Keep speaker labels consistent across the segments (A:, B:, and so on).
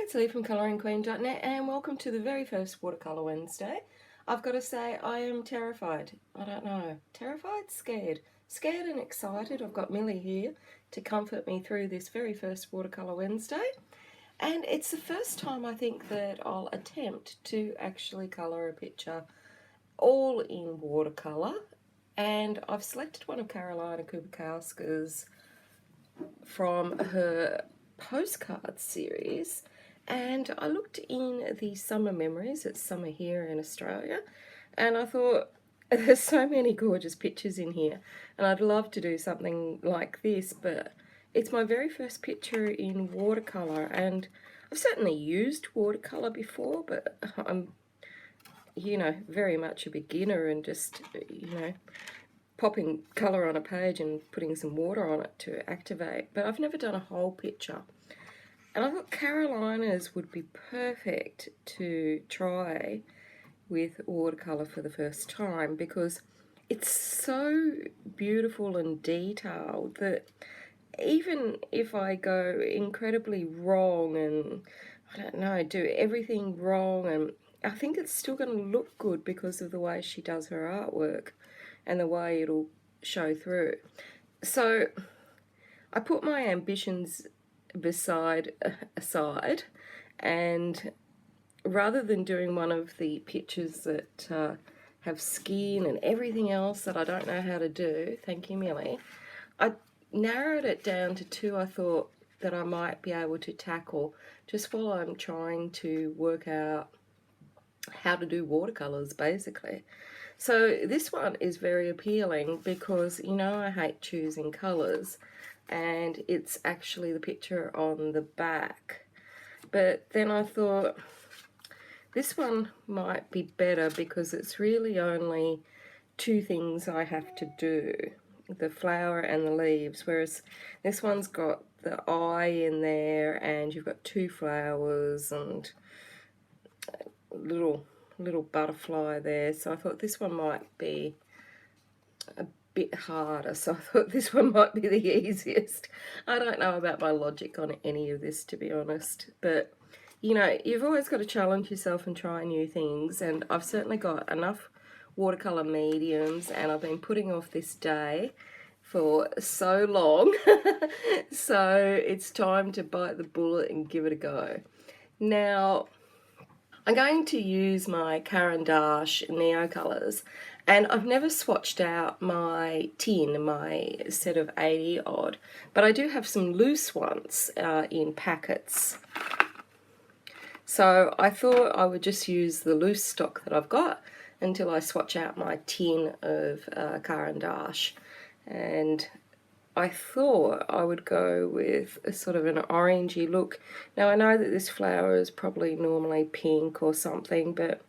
A: it's Lee from coloringqueen.net and welcome to the very first Watercolor Wednesday. I've got to say I am terrified. I don't know. Terrified? Scared. Scared and excited. I've got Millie here to comfort me through this very first Watercolor Wednesday. And it's the first time I think that I'll attempt to actually colour a picture all in watercolour. And I've selected one of Karolina Kubikowska's from her Postcards series, and I looked in the summer memories. It's summer here in Australia, and I thought there's so many gorgeous pictures in here and I'd love to do something like this, but it's my very first picture in watercolor, and I've certainly used watercolor before, but I'm very much a beginner and just popping colour on a page and putting some water on it to activate, but I've never done a whole picture. And I thought Carolina's would be perfect to try with watercolour for the first time, because it's so beautiful and detailed that even if I go incredibly wrong and, I don't know, do everything wrong, and I think it's still going to look good because of the way she does her artwork and the way it'll show through. So I put my ambitions aside, and rather than doing one of the pictures that have skin and everything else that I don't know how to do, thank you Millie, I narrowed it down to two I thought that I might be able to tackle just while I'm trying to work out how to do watercolors basically. So this one is very appealing because, I hate choosing colours, and it's actually the picture on the back. But then I thought this one might be better because it's really only two things I have to do, the flower and the leaves, whereas this one's got the eye in there and you've got two flowers and little butterfly there. So I thought this one might be a bit harder, so I thought this one might be the easiest. I don't know about my logic on any of this, to be honest, but you've always got to challenge yourself and try new things, and I've certainly got enough watercolor mediums and I've been putting off this day for so long so it's time to bite the bullet and give it a go. Now I'm going to use my Caran Neocolors, and I've never swatched out my tin, my set of 80 odd, but I do have some loose ones in packets. So I thought I would just use the loose stock that I've got until I swatch out my tin of Caran, and I thought I would go with a sort of an orangey look. Now I know that this flower is probably normally pink or something, but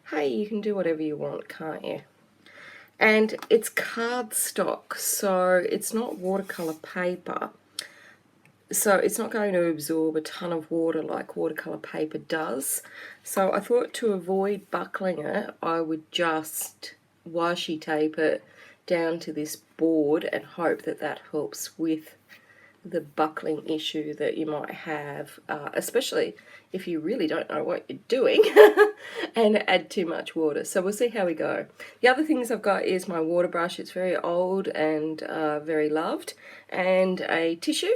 A: hey, you can do whatever you want, can't you? And it's cardstock, so it's not watercolor paper, so it's not going to absorb a ton of water like watercolor paper does. So I thought to avoid buckling it, I would just washi tape it down to this board and hope that that helps with the buckling issue that you might have, especially if you really don't know what you're doing and add too much water. So we'll see how we go. The other things I've got is my water brush. It's very old and very loved, and a tissue,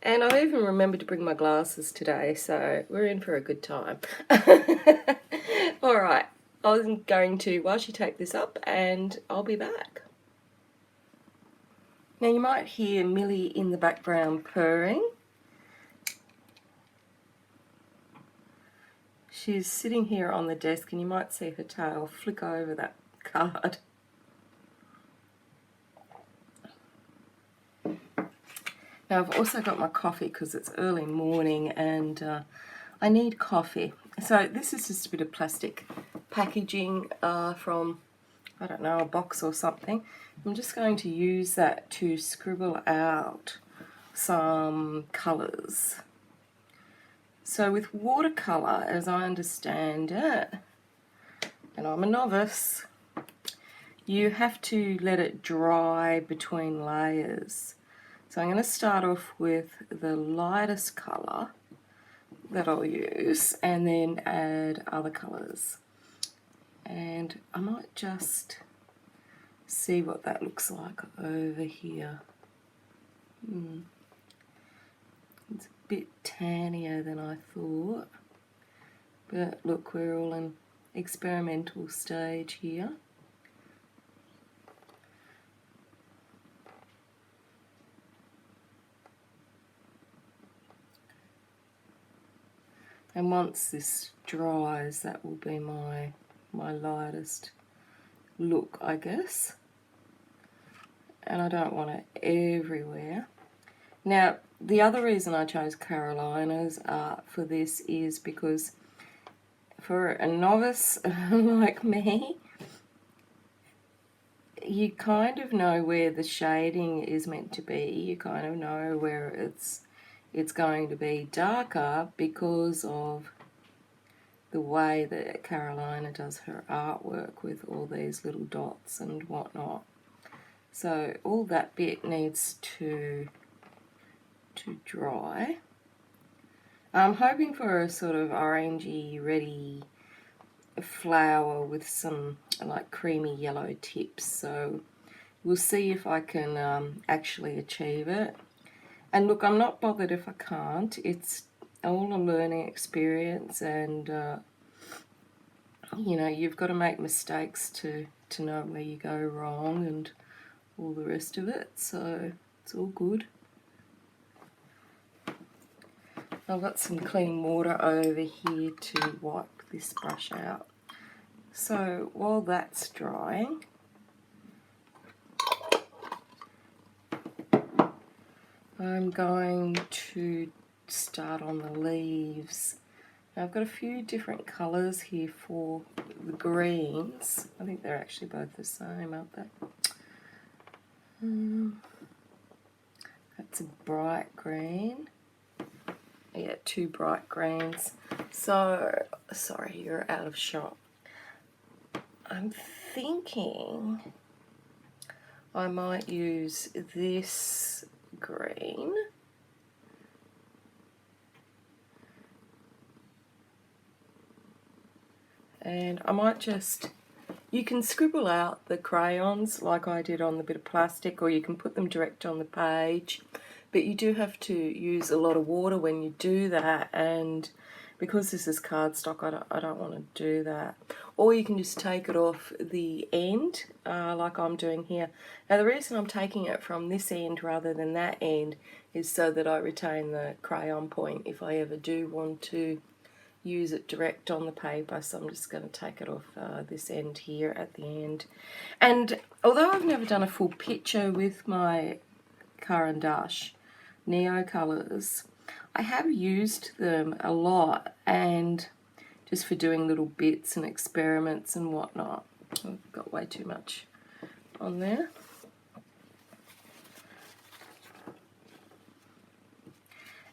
A: and I've even remembered to bring my glasses today, so we're in for a good time. Alright, I'm going to washi tape this up and I'll be back. Now you might hear Millie in the background purring. She's sitting here on the desk and you might see her tail flick over that card. Now I've also got my coffee because it's early morning and I need coffee. So this is just a bit of plastic packaging from, I don't know, a box or something. I'm just going to use that to scribble out some colours. So with watercolour, as I understand it, and I'm a novice, you have to let it dry between layers. So I'm going to start off with the lightest colour that I'll use, and then add other colours. And I might just see what that looks like over here. It's a bit tannier than I thought, but look, we're all in experimental stage here. And once this dries, that will be my lightest look, I guess. And I don't want it everywhere. Now, the other reason I chose Karolina's art for this is because for a novice like me, you kind of know where the shading is meant to be. You kind of know where it's going to be darker because of the way that Karolina does her artwork with all these little dots and whatnot. So all that bit needs to dry. I'm hoping for a sort of orangey, reddy flower with some like creamy yellow tips. So we'll see if I can actually achieve it. And look, I'm not bothered if I can't. It's all a learning experience, and you know, you've got to make mistakes to know where you go wrong and all the rest of it. So it's all good. I've got some clean water over here to wipe this brush out. So while that's drying, I'm going to start on the leaves. Now I've got a few different colours here for the greens. I think they're actually both the same, aren't they? That's a bright green. Yeah, two bright greens. So, sorry, you're out of shot. I'm thinking I might use this green. And I might just, you can scribble out the crayons like I did on the bit of plastic, or you can put them direct on the page. But you do have to use a lot of water when you do that, and because this is cardstock, I don't want to do that. Or you can just take it off the end, like I'm doing here. Now the reason I'm taking it from this end rather than that end is so that I retain the crayon point if I ever do want to use it direct on the paper. So I'm just going to take it off this end here at the end. And although I've never done a full picture with my Caran Neocolors, I have used them a lot, and just for doing little bits and experiments and whatnot. I've got way too much on there.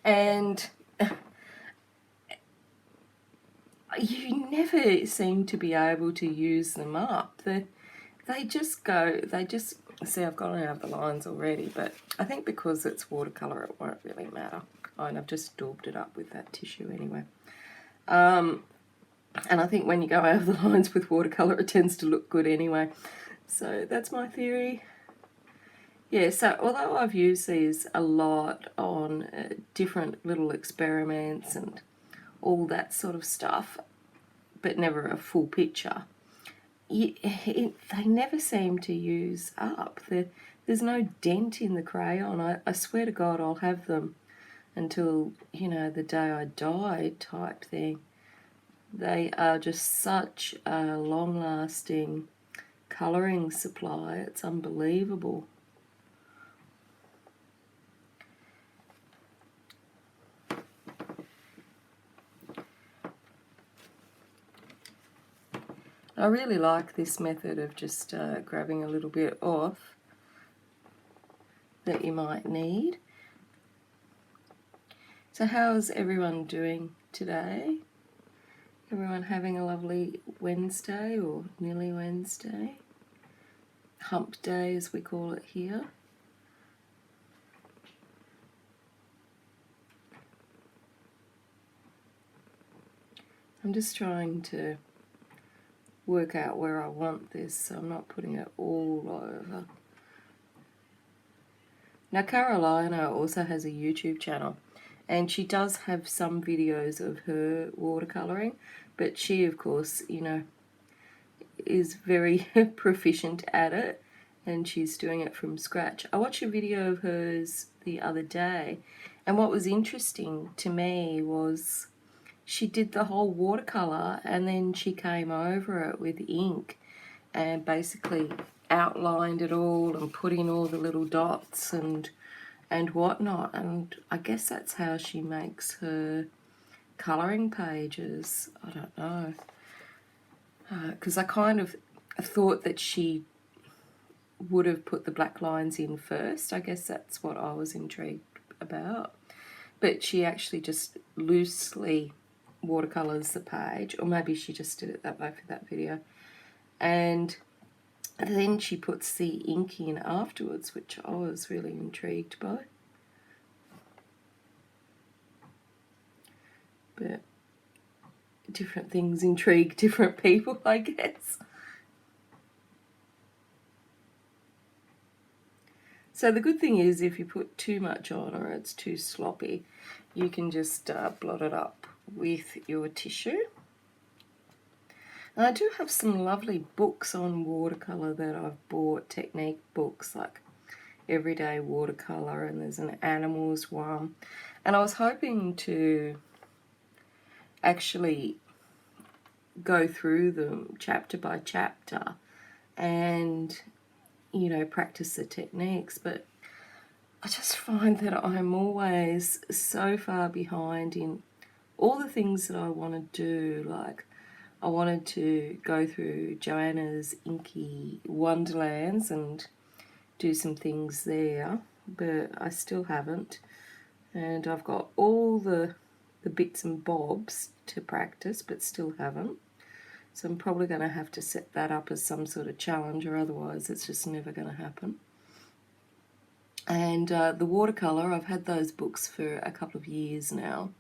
A: And you never seem to be able to use them up. They just see, I've gone out the lines already, but I think because it's watercolour it won't really matter. And I've just daubed it up with that tissue anyway. And I think when you go out of the lines with watercolour it tends to look good anyway. So that's my theory. Yeah, so although I've used these a lot on different little experiments and all that sort of stuff, but never a full picture, they never seem to use up. There's no dent in the crayon. I swear to God I'll have them until, you know, the day I die type thing. They are just such a long-lasting colouring supply. It's unbelievable. I really like this method of just grabbing a little bit off that you might need. So how's everyone doing today? Everyone having a lovely Wednesday, or nearly Wednesday? Hump day as we call it here. I'm just trying to work out where I want this, so I'm not putting it all over. Now Karolina also has a YouTube channel, and she does have some videos of her watercolouring, but she of course, you know, is very proficient at it, and she's doing it from scratch. I watched a video of hers the other day, and what was interesting to me was she did the whole watercolour and then she came over it with ink and basically outlined it all and put in all the little dots and whatnot, and I guess that's how she makes her colouring pages. I don't know, because I kind of thought that she would have put the black lines in first. I guess that's what I was intrigued about, but she actually just loosely watercolors the page, or maybe she just did it that way for that video, and then she puts the ink in afterwards, which I was really intrigued by. But different things intrigue different people, I guess. So the good thing is, if you put too much on or it's too sloppy, you can just blot it up with your tissue. And I do have some lovely books on watercolour that I've bought, technique books like Everyday Watercolour, and there's an animals one. And I was hoping to actually go through them chapter by chapter and, you know, practice the techniques, but I just find that I'm always so far behind in all the things that I want to do. Like, I wanted to go through Joanna's Inky Wonderlands and do some things there, but I still haven't, and I've got all the bits and bobs to practice but still haven't. So I'm probably going to have to set that up as some sort of challenge, or otherwise it's just never going to happen. And the watercolour, I've had those books for a couple of years now,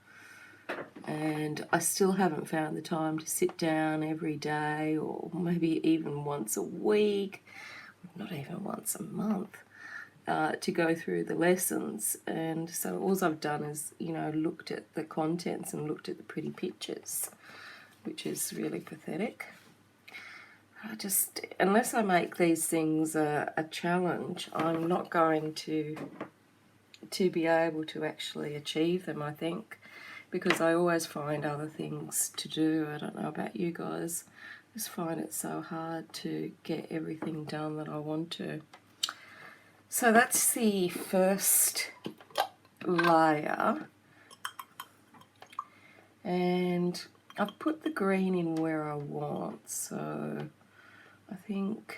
A: and I still haven't found the time to sit down every day, or maybe even once a week, not even once a month, to go through the lessons. And so all I've done is, you know, looked at the contents and looked at the pretty pictures, which is really pathetic. Unless I make these things a challenge, I'm not going to be able to actually achieve them, I think, because I always find other things to do. I don't know about you guys, I just find it so hard to get everything done that I want to. So that's the first layer, and I've put the green in where I want, so I think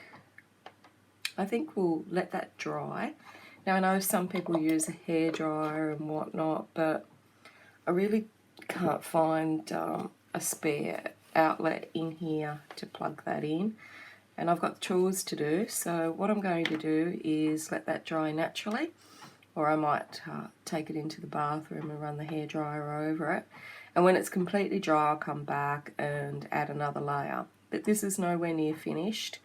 A: we'll let that dry. Now I know some people use a hairdryer and whatnot, but I really can't find a spare outlet in here to plug that in, and I've got chores to do. So what I'm going to do is let that dry naturally, or I might take it into the bathroom and run the hairdryer over it, and when it's completely dry I'll come back and add another layer. But this is nowhere near finished.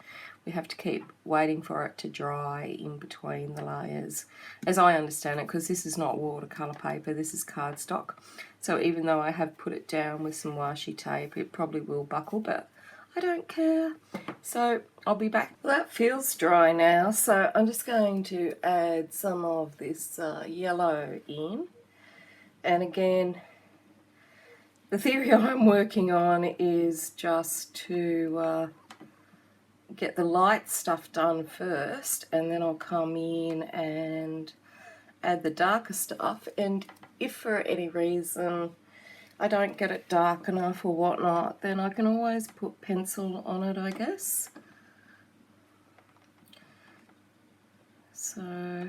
A: We have to keep waiting for it to dry in between the layers, as I understand it, because this is not watercolour paper, this is cardstock. So even though I have put it down with some washi tape, it probably will buckle, but I don't care. So I'll be back. Well, that feels dry now, so I'm just going to add some of this yellow in. And again, the theory I'm working on is just to get the light stuff done first, and then I'll come in and add the darker stuff. And if for any reason I don't get it dark enough or whatnot, then I can always put pencil on it, I guess. So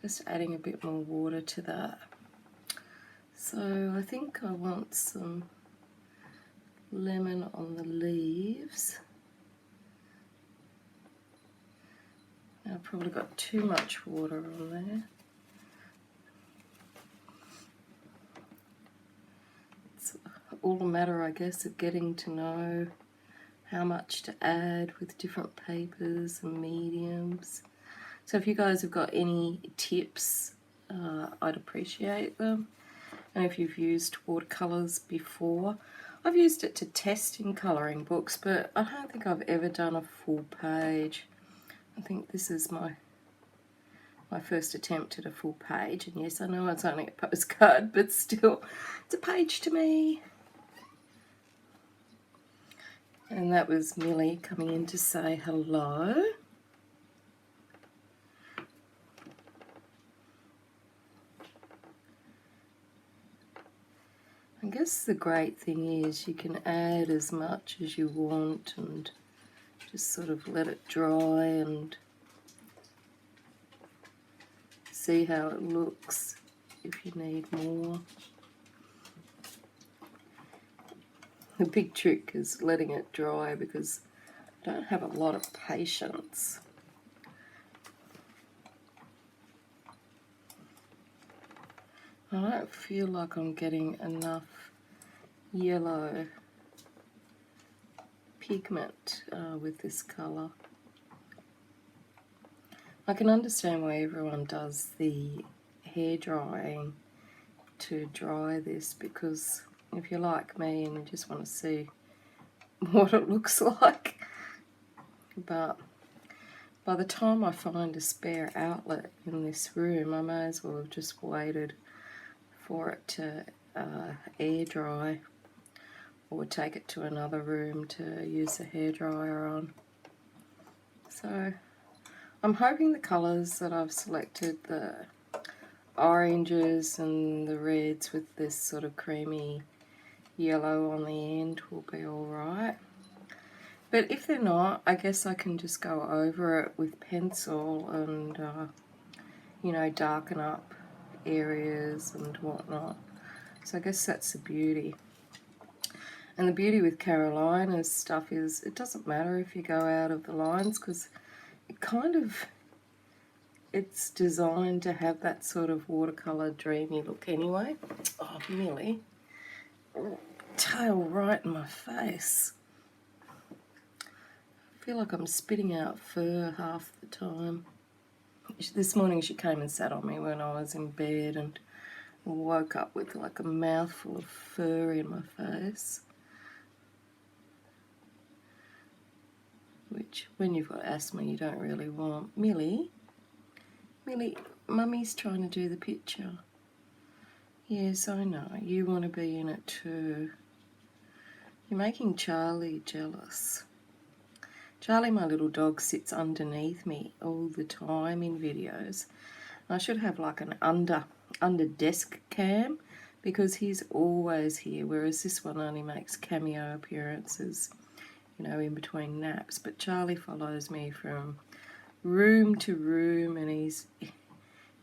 A: just adding a bit more water to that. So I think I want some lemon on the leaves. I've probably got too much water on there. So all a matter, I guess, of getting to know how much to add with different papers and mediums. So if you guys have got any tips, I'd appreciate them. And if you've used watercolours before, I've used it to test in colouring books, but I don't think I've ever done a full page. I think this is my first attempt at a full page, and yes, I know it's only a postcard, but still, it's a page to me. And that was Millie coming in to say hello. I guess the great thing is you can add as much as you want and just sort of let it dry and see how it looks if you need more. The big trick is letting it dry because I don't have a lot of patience. I don't feel like I'm getting enough yellow pigment with this colour. I can understand why everyone does the hair drying to dry this, because if you're like me and you just want to see what it looks like, but by the time I find a spare outlet in this room, I may as well have just waited for it to air dry or take it to another room to use a hairdryer on. So I'm hoping the colours that I've selected, the oranges and the reds with this sort of creamy yellow on the end, will be alright. But if they're not, I guess I can just go over it with pencil and, you know, darken up areas and whatnot. So I guess that's the beauty. And the beauty with Karolina's stuff is it doesn't matter if you go out of the lines, because it's designed to have that sort of watercolour dreamy look anyway. Oh, Millie, tail right in my face. I feel like I'm spitting out fur half the time. This morning she came and sat on me when I was in bed and woke up with like a mouthful of fur in my face. Which, when you've got asthma, you don't really want. Millie, Mummy's trying to do the picture. Yes, I know, you want to be in it too. You're making Charlie jealous. Charlie, my little dog, sits underneath me all the time in videos. I should have like an under desk cam, because he's always here, whereas this one only makes cameo appearances, you know, in between naps. But Charlie follows me from room to room, and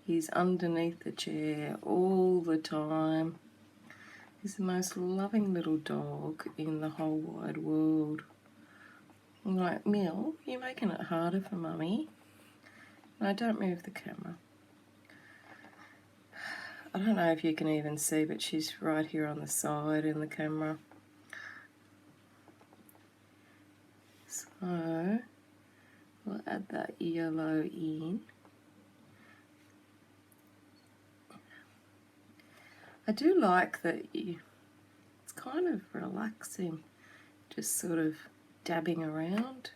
A: he's underneath the chair all the time. He's the most loving little dog in the whole wide world. I'm like, Mill, you're making it harder for Mummy. No, don't move the camera. I don't know if you can even see, but she's right here on the side in the camera. So we'll add that yellow in. I do like that it's kind of relaxing, just sort of dabbing around.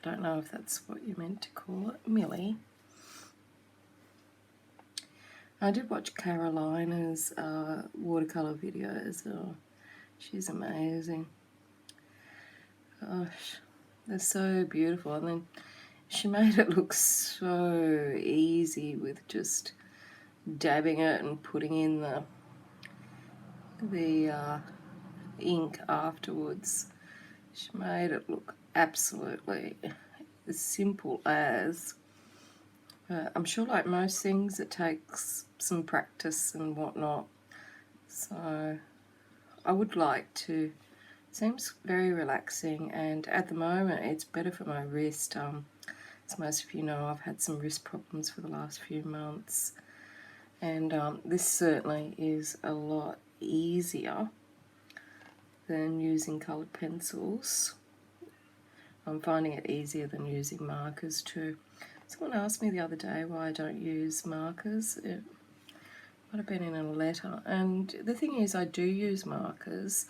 A: I don't know if that's what you meant to call it, Millie. I did watch Karolina's watercolour videos. Oh, she's amazing. Gosh, they're so beautiful. And then she made it look so easy with just dabbing it and putting in the ink afterwards. She made it look absolutely as simple as. I'm sure, like most things, it takes some practice and whatnot. So I would like to. Seems very relaxing, and at the moment it's better for my wrist. As most of you know, I've had some wrist problems for the last few months, and this certainly is a lot easier than using coloured pencils. I'm finding it easier than using markers too. Someone asked me the other day why I don't use markers. It might have been in a letter. And the thing is, I do use markers.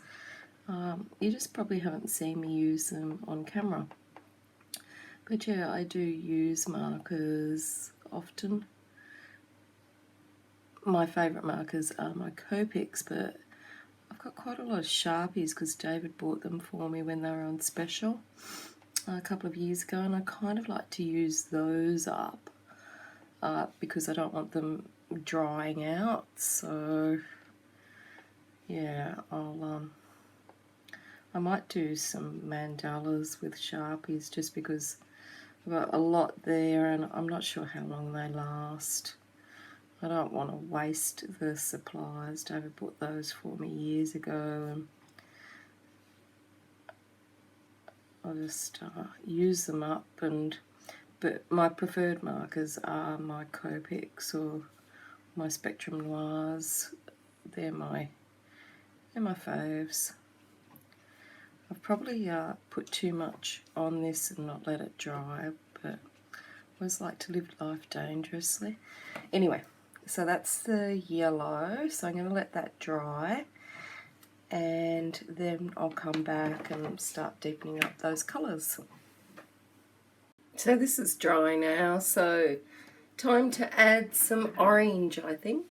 A: You just probably haven't seen me use them on camera. But yeah, I do use markers often. My favourite markers are my Copics, but I've got quite a lot of Sharpies because David bought them for me when they were on special a couple of years ago, and I kind of like to use those up because I don't want them drying out. So yeah, I might do some mandalas with Sharpies just because I've got a lot there and I'm not sure how long they last. I don't want to waste the supplies. David bought those for me years ago, and I'll just use them up. But my preferred markers are my Copics or my Spectrum Noirs. They're my faves. I've probably put too much on this and not let it dry, but I always like to live life dangerously. Anyway, so that's the yellow, so I'm going to let that dry, and then I'll come back and start deepening up those colours. So this is dry now, so time to add some orange, I think.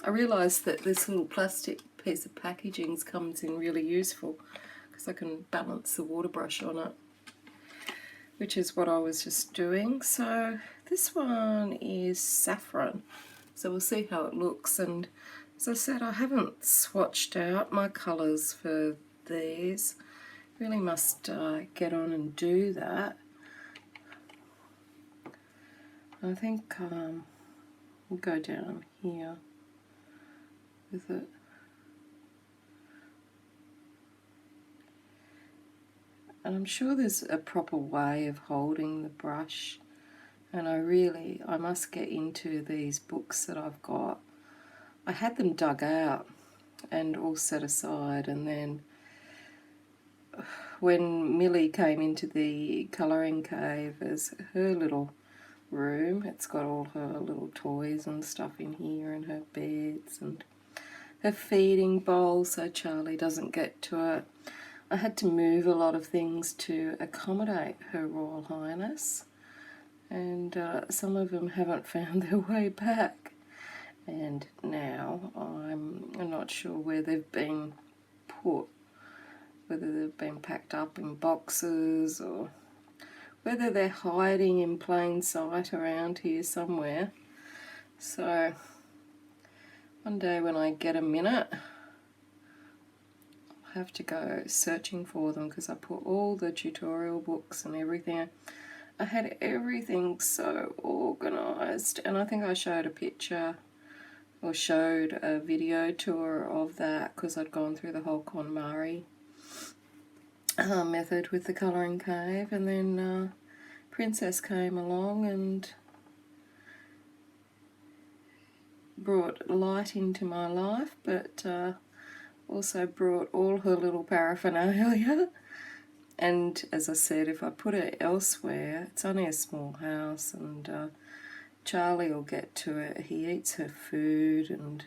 A: I realised that this little plastic piece of packaging comes in really useful because I can balance the water brush on it, which is what I was just doing. So this one is saffron, so we'll see how it looks. And as I said, I haven't swatched out my colours for these. Really must get on and do that. I think we'll go down here with it. And I'm sure there's a proper way of holding the brush, and I must get into these books that I've got. I had them dug out and all set aside, and then when Millie came into the colouring cave as her little room, it's got all her little toys and stuff in here, and her beds and her feeding bowl so Charlie doesn't get to it. I had to move a lot of things to accommodate Her Royal Highness, and some of them haven't found their way back, and now I'm not sure where they've been put, whether they've been packed up in boxes or whether they're hiding in plain sight around here somewhere. So one day when I get a minute, have to go searching for them because I put all the tutorial books and everything. I had everything so organised, and I think I showed a picture or showed a video tour of that because I'd gone through the whole KonMari method with the colouring cave, and then Princess came along and brought light into my life, but also brought all her little paraphernalia. And as I said, if I put it elsewhere, it's only a small house, and Charlie will get to it. He eats her food, and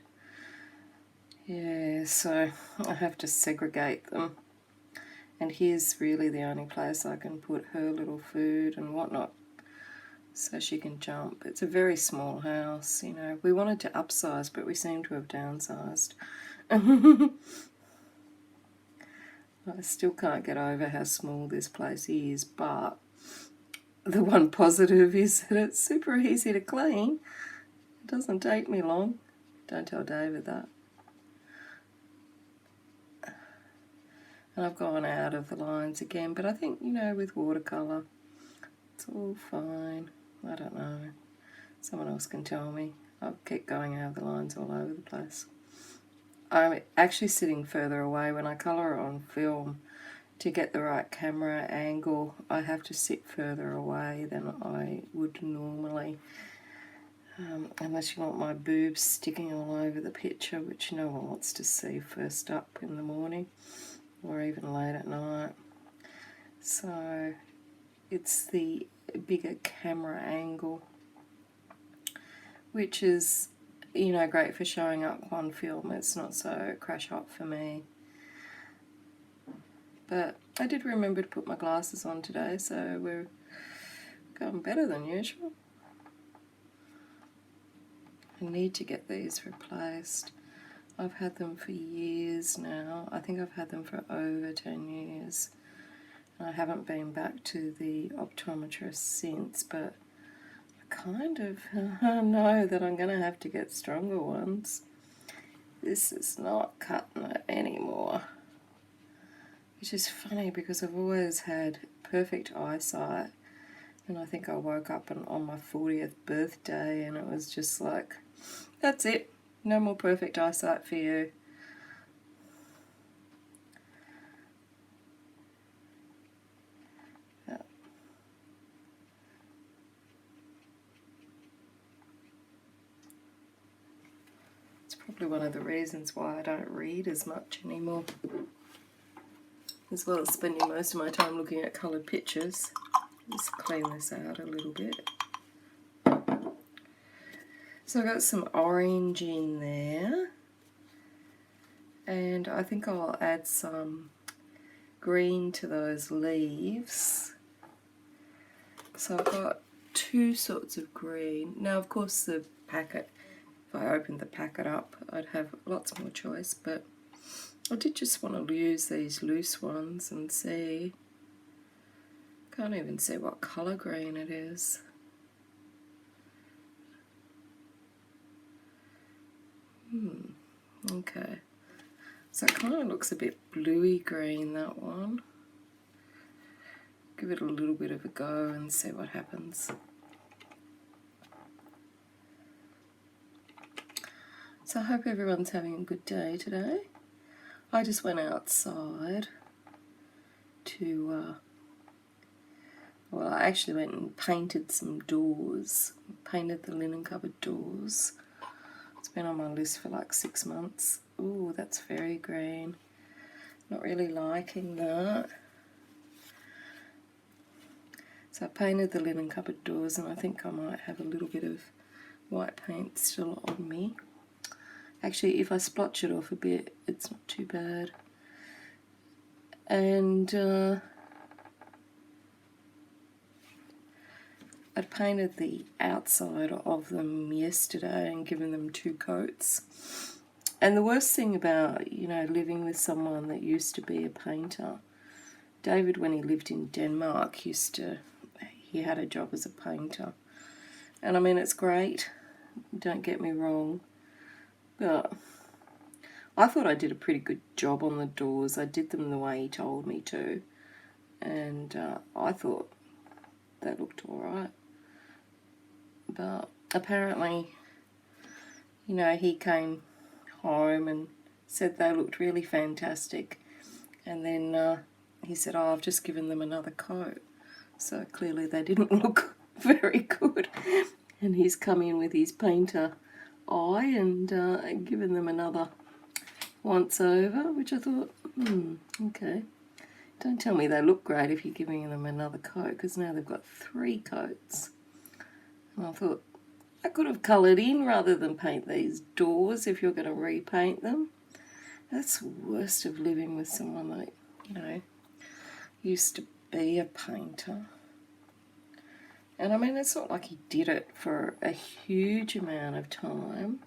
A: yeah, so I have to segregate them. And here's really the only place I can put her little food and whatnot, so she can jump. It's a very small house, you know. We wanted to upsize, but we seem to have downsized. I still can't get over how small this place is, but the one positive is that it's super easy to clean. It doesn't take me long. Don't tell David that. And I've gone out of the lines again, but I think, you know, with watercolour, it's all fine. I don't know. Someone else can tell me. I'll keep going out of the lines all over the place. I'm actually sitting further away when I colour on film. To get the right camera angle, I have to sit further away than I would normally. unless you want my boobs sticking all over the picture, which no one wants to see first up in the morning or even late at night. So it's the bigger camera angle, which is, you know, great for showing up on film. It's not so crash hot for me. But I did remember to put my glasses on today, so we're going better than usual. I need to get these replaced. I've had them for years now. I think I've had them for over 10 years. I haven't been back to the optometrist since, but I kind of know that I'm going to have to get stronger ones. This is not cutting it anymore. Which is funny because I've always had perfect eyesight, and I think I woke up on my 40th birthday and it was just like, that's it, no more perfect eyesight for you. Yeah. It's probably one of the reasons why I don't read as much anymore, as well as spending most of my time looking at coloured pictures. Just clean this out a little bit. So I've got some orange in there, and I think I'll add some green to those leaves. So I've got two sorts of green. Now of course the packet, if I opened the packet up, I'd have lots more choice, but I did just want to use these loose ones and see. Can't even see what colour green it is. Okay. So it kind of looks a bit bluey green, that one. Give it a little bit of a go and see what happens. So I hope everyone's having a good day today. I just went outside to, well, I actually went and painted some doors. Painted the linen cupboard doors. It's been on my list for like 6 months. Ooh, that's very green. Not really liking that. So I painted the linen cupboard doors, and I think I might have a little bit of white paint still on me. Actually, if I splotch it off a bit, it's not too bad. And I'd painted the outside of them yesterday and given them 2 coats. And the worst thing about, you know, living with someone that used to be a painter, David, when he lived in Denmark, he had a job as a painter. And I mean, it's great, don't get me wrong, but I thought I did a pretty good job on the doors. I did them the way he told me to, and I thought they looked alright. But apparently, you know, he came home and said they looked really fantastic, and then he said, oh, I've just given them another coat. So clearly they didn't look very good, and he's come in with his painter eye and given them another once over, which I thought, okay. Don't tell me they look great if you're giving them another coat, because now they've got 3 coats. And I thought, I could have coloured in rather than paint these doors if you're going to repaint them. That's the worst of living with someone that, you know, used to be a painter. And I mean, it's not like he did it for a huge amount of time.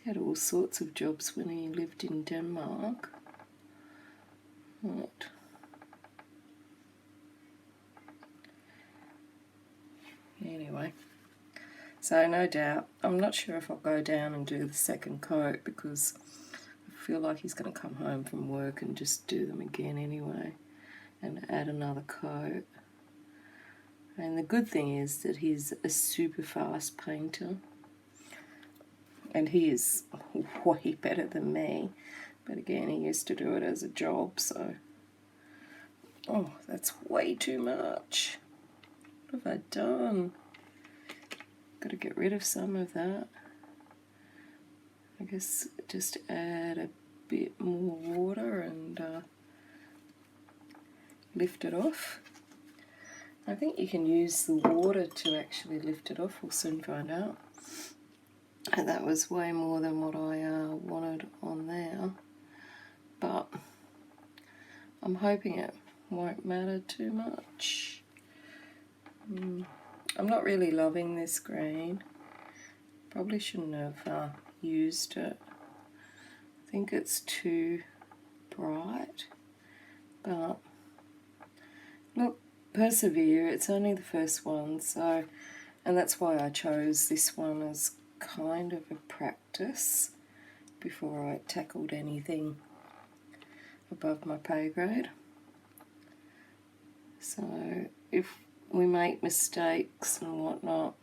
A: He had all sorts of jobs when he lived in Denmark. Right. Anyway, so no doubt, I'm not sure if I'll go down and do the second coat, because I feel like he's going to come home from work and just do them again anyway and add another coat. And the good thing is that he's a super fast painter, and he is way better than me, but again, he used to do it as a job, so oh, that's way too much. What have I done? Got to get rid of some of that. I guess just add a bit more water and lift it off. I think you can use the water to actually lift it off. We'll soon find out. And that was way more than what I wanted on there, but I'm hoping it won't matter too much. I'm not really loving this green. Probably shouldn't have used it. I think it's too bright, but look, persevere. It's only the first one, so, and that's why I chose this one as kind of a practice before I tackled anything above my pay grade. So if we make mistakes and whatnot,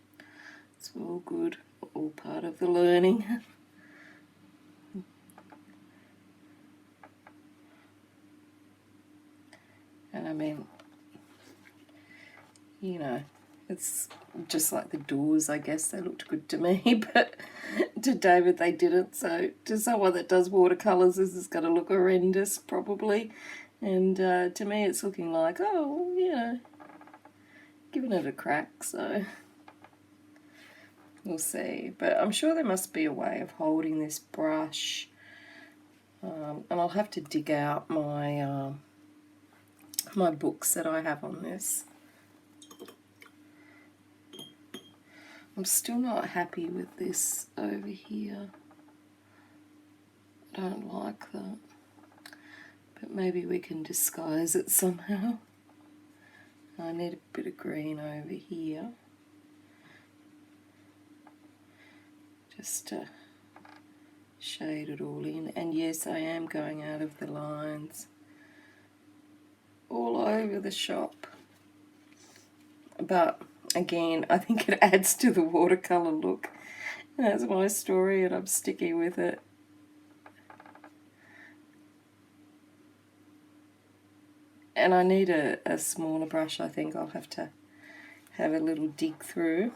A: it's all good, all part of the learning. And I mean, you know, it's just like the doors, I guess. They looked good to me, but to David they didn't. So to someone that does watercolours, this is going to look horrendous probably. And to me it's looking like, oh, you know, giving it a crack, so we'll see. But I'm sure there must be a way of holding this brush. And I'll have to dig out my my books that I have on this. I'm still not happy with this over here. I don't like that. But maybe we can disguise it somehow. I need a bit of green over here. Just to shade it all in. And yes, I am going out of the lines all over the shop. But again, I think it adds to the watercolour look. That's my story and I'm sticking with it. And I need a smaller brush. I think I'll have to have a little dig through.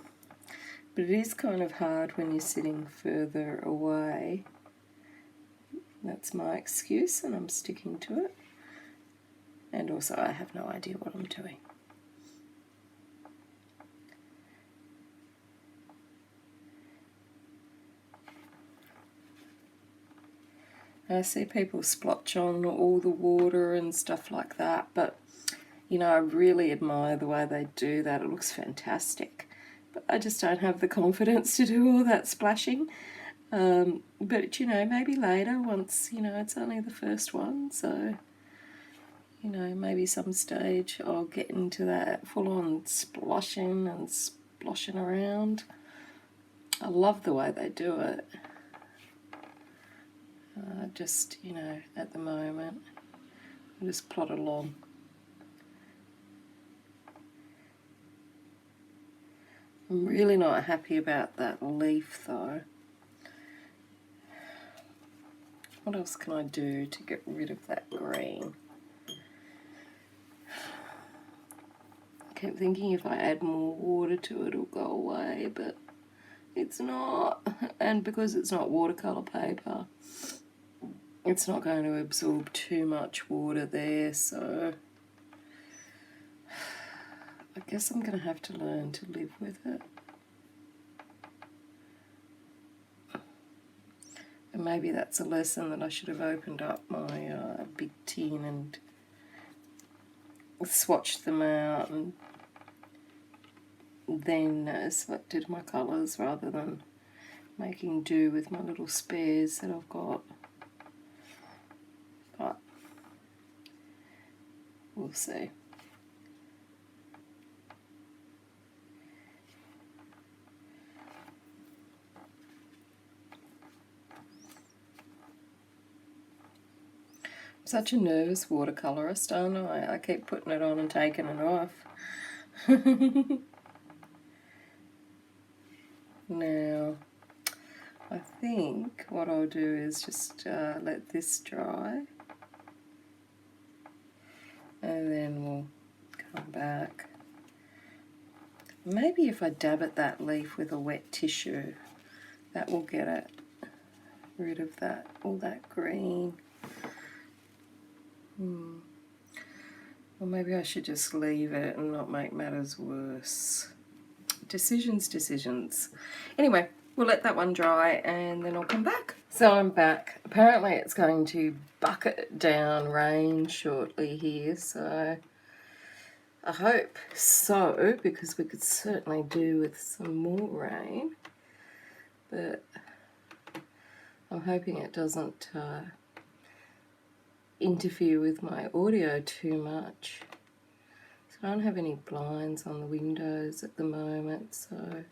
A: But it is kind of hard when you're sitting further away. That's my excuse and I'm sticking to it. And also I have no idea what I'm doing. I see people splotch on all the water and stuff like that, but you know, I really admire the way they do that. It looks fantastic. But I just don't have the confidence to do all that splashing. But you know, maybe later, once, you know, it's only the first one, so you know, maybe some stage I'll get into that full-on splashing and sploshing around. I love the way they do it. Just, you know, at the moment, I'll just plod along. I'm really not happy about that leaf though. What else can I do to get rid of that green? I kept thinking if I add more water to it, it'll go away, but it's not. And because it's not watercolour paper, it's not going to absorb too much water there, so I guess I'm going to have to learn to live with it. And maybe that's a lesson that I should have opened up my big tin and swatched them out and then selected my colours rather than making do with my little spares that I've got. But we'll see. I'm such a nervous watercolourist, aren't I? I keep putting it on and taking it off. Now, I think what I'll do is just let this dry and then we'll come back Maybe if I dab at that leaf with a wet tissue, that will get it rid of that, all that green. Or maybe I should just leave it and not make matters worse. Decisions. Anyway, we'll let that one dry and then I'll come back. So I'm back. Apparently it's going to bucket down rain shortly here, so I hope so, because we could certainly do with some more rain. But I'm hoping it doesn't interfere with my audio too much. So I don't have any blinds on the windows at the moment, so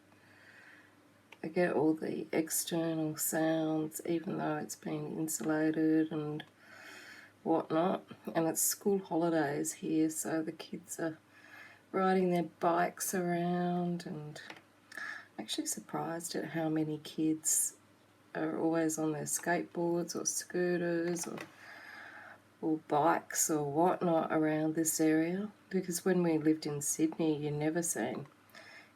A: I get all the external sounds even though it's been insulated and whatnot. And it's school holidays here, so the kids are riding their bikes around, and I'm actually surprised at how many kids are always on their skateboards or scooters or bikes or whatnot around this area, because when we lived in Sydney you never seen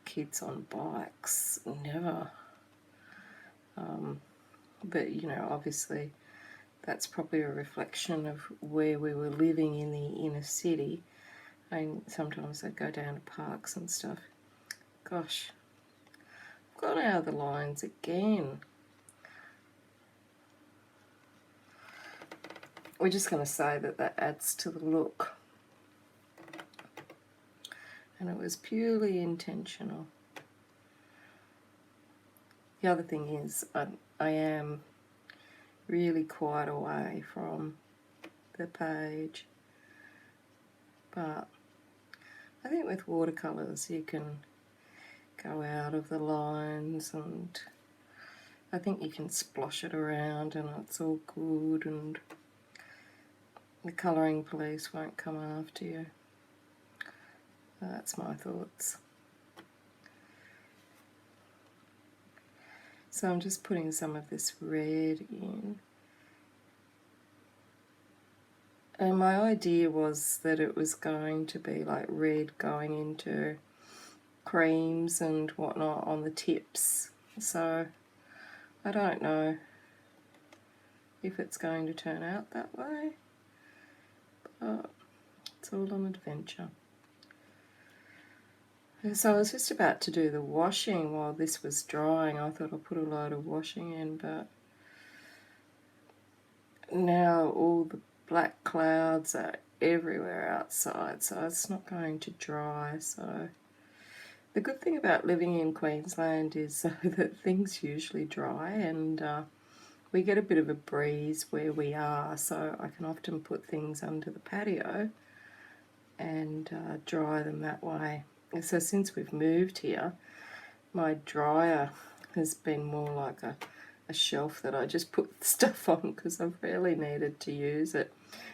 A: kids on bikes, never. But you know, obviously that's probably a reflection of where we were living in the inner city, and sometimes I'd go down to parks and stuff. Gosh, I've gone out of the lines again. We're just going to say that that adds to the look, and it was purely intentional. The other thing is I am really quite away from the page, but I think with watercolours you can go out of the lines, and I think you can splosh it around and it's all good, and the colouring police won't come after you. That's my thoughts. So I'm just putting some of this red in. And my idea was that it was going to be like red going into creams and whatnot on the tips. So I don't know if it's going to turn out that way, but it's all an adventure. So I was just about to do the washing while this was drying. I thought I'd put a load of washing in, but now all the black clouds are everywhere outside, so it's not going to dry. So the good thing about living in Queensland is that things usually dry, and we get a bit of a breeze where we are, so I can often put things under the patio and dry them that way. So since we've moved here, my dryer has been more like a shelf that I just put stuff on because I've really needed to use it,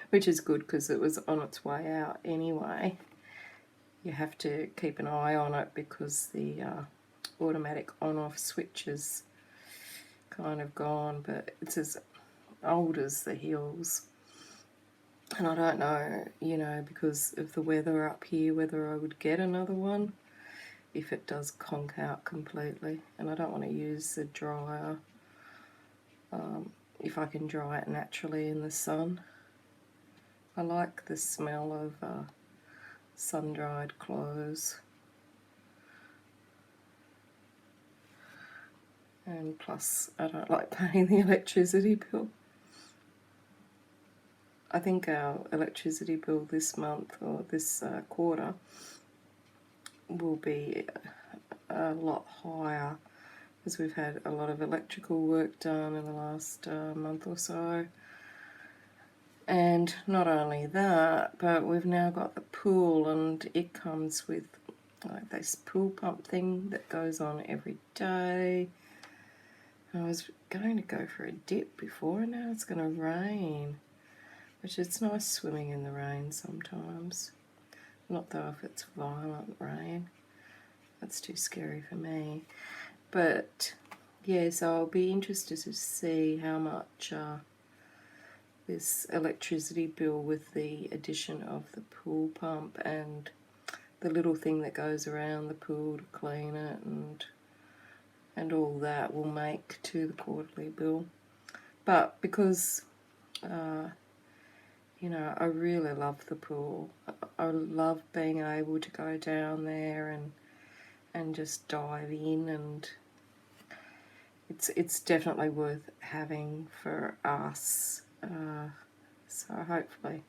A: which is good because it was on its way out anyway. You have to keep an eye on it because the automatic on-off switch is kind of gone, but it's as old as the hills. And I don't know, you know, because of the weather up here, whether I would get another one if it does conk out completely. And I don't want to use the dryer if I can dry it naturally in the sun. I like the smell of sun-dried clothes. And plus, I don't like paying the electricity bill. I think our electricity bill this month or this quarter will be a lot higher because we've had a lot of electrical work done in the last month or so. And not only that, but we've now got the pool, and it comes with like this pool pump thing that goes on every day. I was going to go for a dip before, and now it's going to rain, which it's nice swimming in the rain sometimes. Not though if it's violent rain. That's too scary for me. But yeah, so I'll be interested to see how much this electricity bill with the addition of the pool pump and the little thing that goes around the pool to clean it and all that will make to the quarterly bill. But because you know, I really love the pool. I love being able to go down there and just dive in, and it's definitely worth having for us. So hopefully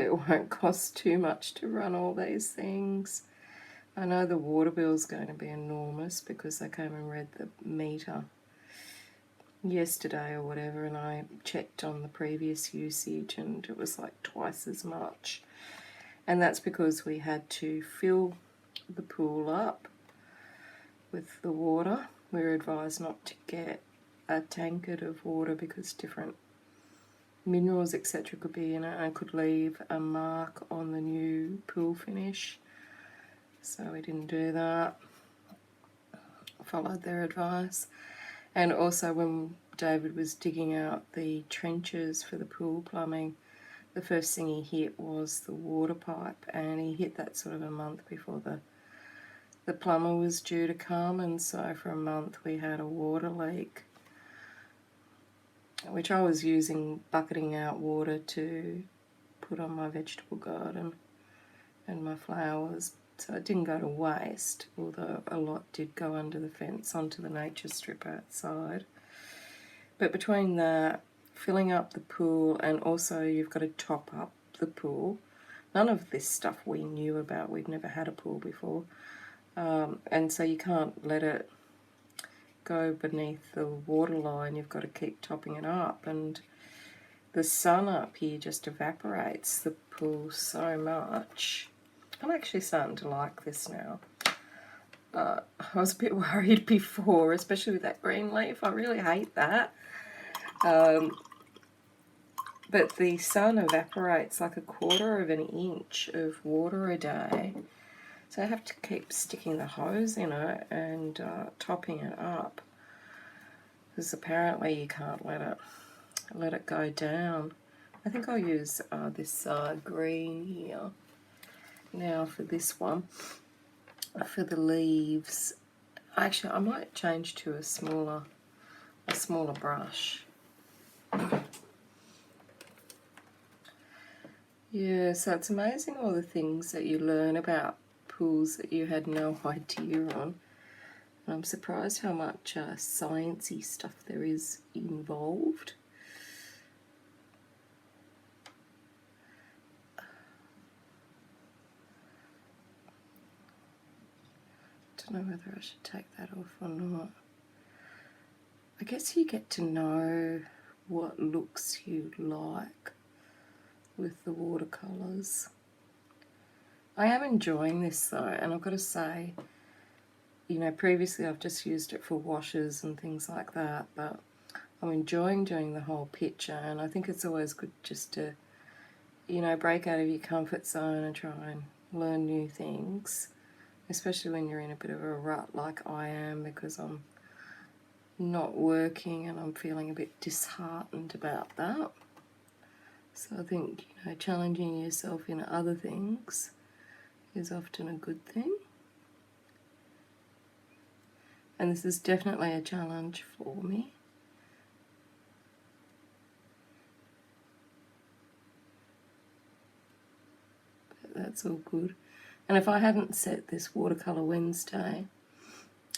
A: it won't cost too much to run all these things. I know the water bill's going to be enormous because I came and read the meter yesterday or whatever, and I checked on the previous usage and it was like twice as much. And that's because we had to fill the pool up with the water. We were advised not to get a tankard of water because different minerals etc. could be in it and could leave a mark on the new pool finish. So we didn't do that. Followed their advice. And also when David was digging out the trenches for the pool plumbing, the first thing he hit was the water pipe, and he hit that sort of a month before the plumber was due to come, and so for a month we had a water leak, which I was using bucketing out water to put on my vegetable garden and my flowers. So it didn't go to waste, although a lot did go under the fence onto the nature strip outside. But between that, filling up the pool, and also you've got to top up the pool. None of this stuff we knew about. We'd never had a pool before. And so you can't let it go beneath the water line. You've got to keep topping it up. And the sun up here just evaporates the pool so much. I'm actually starting to like this now. I was a bit worried before, especially with that green leaf. I really hate that. But the sun evaporates like 1/4 of an inch of water a day. So I have to keep sticking the hose in it and topping it up. Because apparently you can't let it go down. I think I'll use this green here now for this one. For the leaves, actually I might change to a smaller brush. Yeah, so it's amazing all the things that you learn about pools that you had no idea on. And I'm surprised how much sciencey stuff there is involved. I don't know whether I should take that off or not. I guess you get to know what looks you like with the watercolours. I am enjoying this though, and I've got to say, you know, previously I've just used it for washes and things like that, but I'm enjoying doing the whole picture, and I think it's always good just to, you know, break out of your comfort zone and try and learn new things, especially when you're in a bit of a rut like I am, because I'm not working and I'm feeling a bit disheartened about that. So I think, you know, challenging yourself in other things is often a good thing. And this is definitely a challenge for me. But that's all good. And if I hadn't set this Watercolor Wednesday,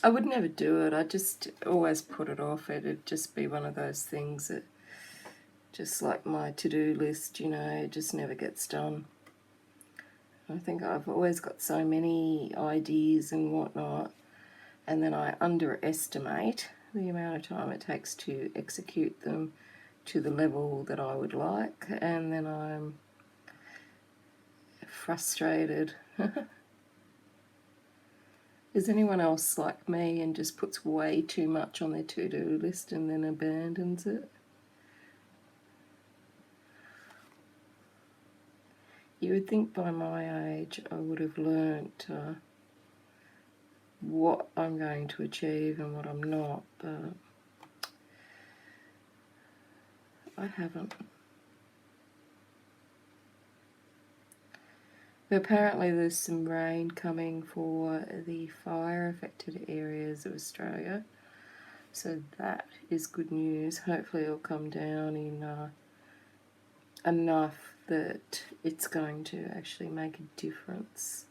A: I would never do it. I just always put it off. It'd just be one of those things that, just like my to-do list, you know, it just never gets done. I think I've always got so many ideas and whatnot, and then I underestimate the amount of time it takes to execute them to the level that I would like, and then I'm frustrated. Is anyone else like me and just puts way too much on their to-do list and then abandons it? You would think by my age I would have learnt what I'm going to achieve and what I'm not, but I haven't. But apparently there's some rain coming for the fire-affected areas of Australia. So that is good news. Hopefully it'll come down in enough that it's going to actually make a difference.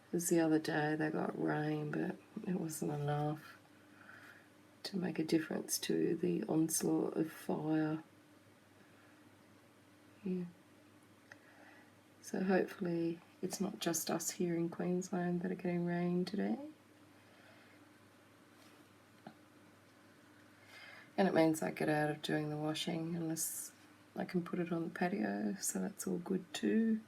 A: Because the other day they got rain, but it wasn't enough to make a difference to the onslaught of fire. Yeah. So hopefully it's not just us here in Queensland that are getting rain today. And it means I get out of doing the washing unless I can put it on the patio, so that's all good too.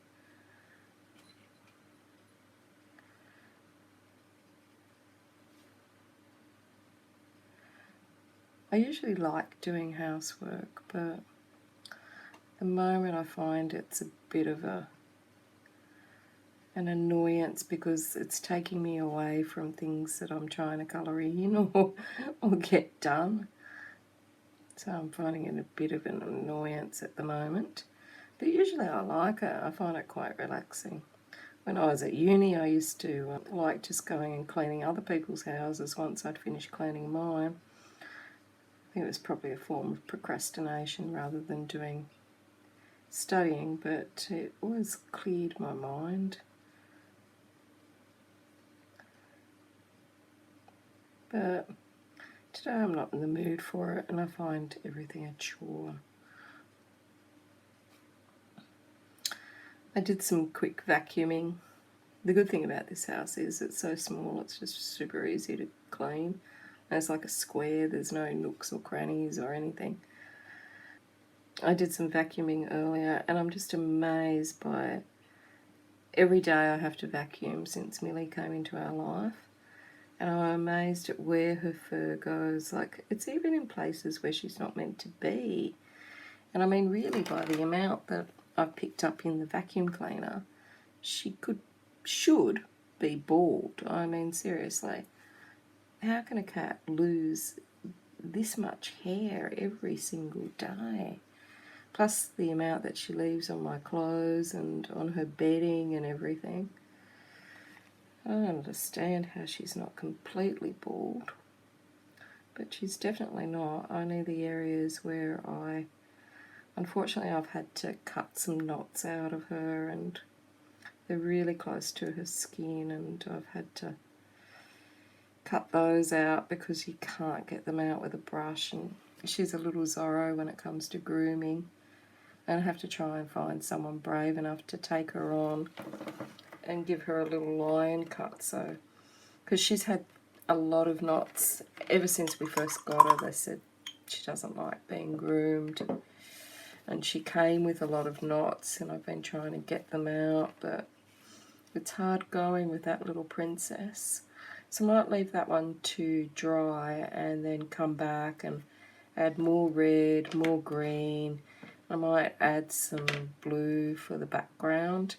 A: I usually like doing housework, but at the moment I find it's a bit of an annoyance because it's taking me away from things that I'm trying to colour in or get done. So I'm finding it a bit of an annoyance at the moment. But usually I like it. I find it quite relaxing. When I was at uni, I used to like just going and cleaning other people's houses once I'd finished cleaning mine. I think it was probably a form of procrastination rather than studying, but it always cleared my mind. But today I'm not in the mood for it, and I find everything a chore. I did some quick vacuuming. The good thing about this house is it's so small, it's just super easy to clean. And it's like a square, there's no nooks or crannies or anything. I did some vacuuming earlier, and I'm just amazed by it. Every day I have to vacuum since Millie came into our life. And I'm amazed at where her fur goes. Like, it's even in places where she's not meant to be. And I mean, really, by the amount that I've picked up in the vacuum cleaner, she should be bald. I mean, seriously. How can a cat lose this much hair every single day? Plus the amount that she leaves on my clothes and on her bedding and everything. I don't understand how she's not completely bald, but she's definitely not. Only the areas where unfortunately I've had to cut some knots out of her, and they're really close to her skin, and I've had to cut those out because you can't get them out with a brush, and she's a little Zorro when it comes to grooming, and I have to try and find someone brave enough to take her on and give her a little lion cut, so because she's had a lot of knots ever since we first got her. They said she doesn't like being groomed, and she came with a lot of knots, and I've been trying to get them out, but it's hard going with that little princess. So I might leave that one to dry and then come back and add more red, more green. I might add some blue for the background.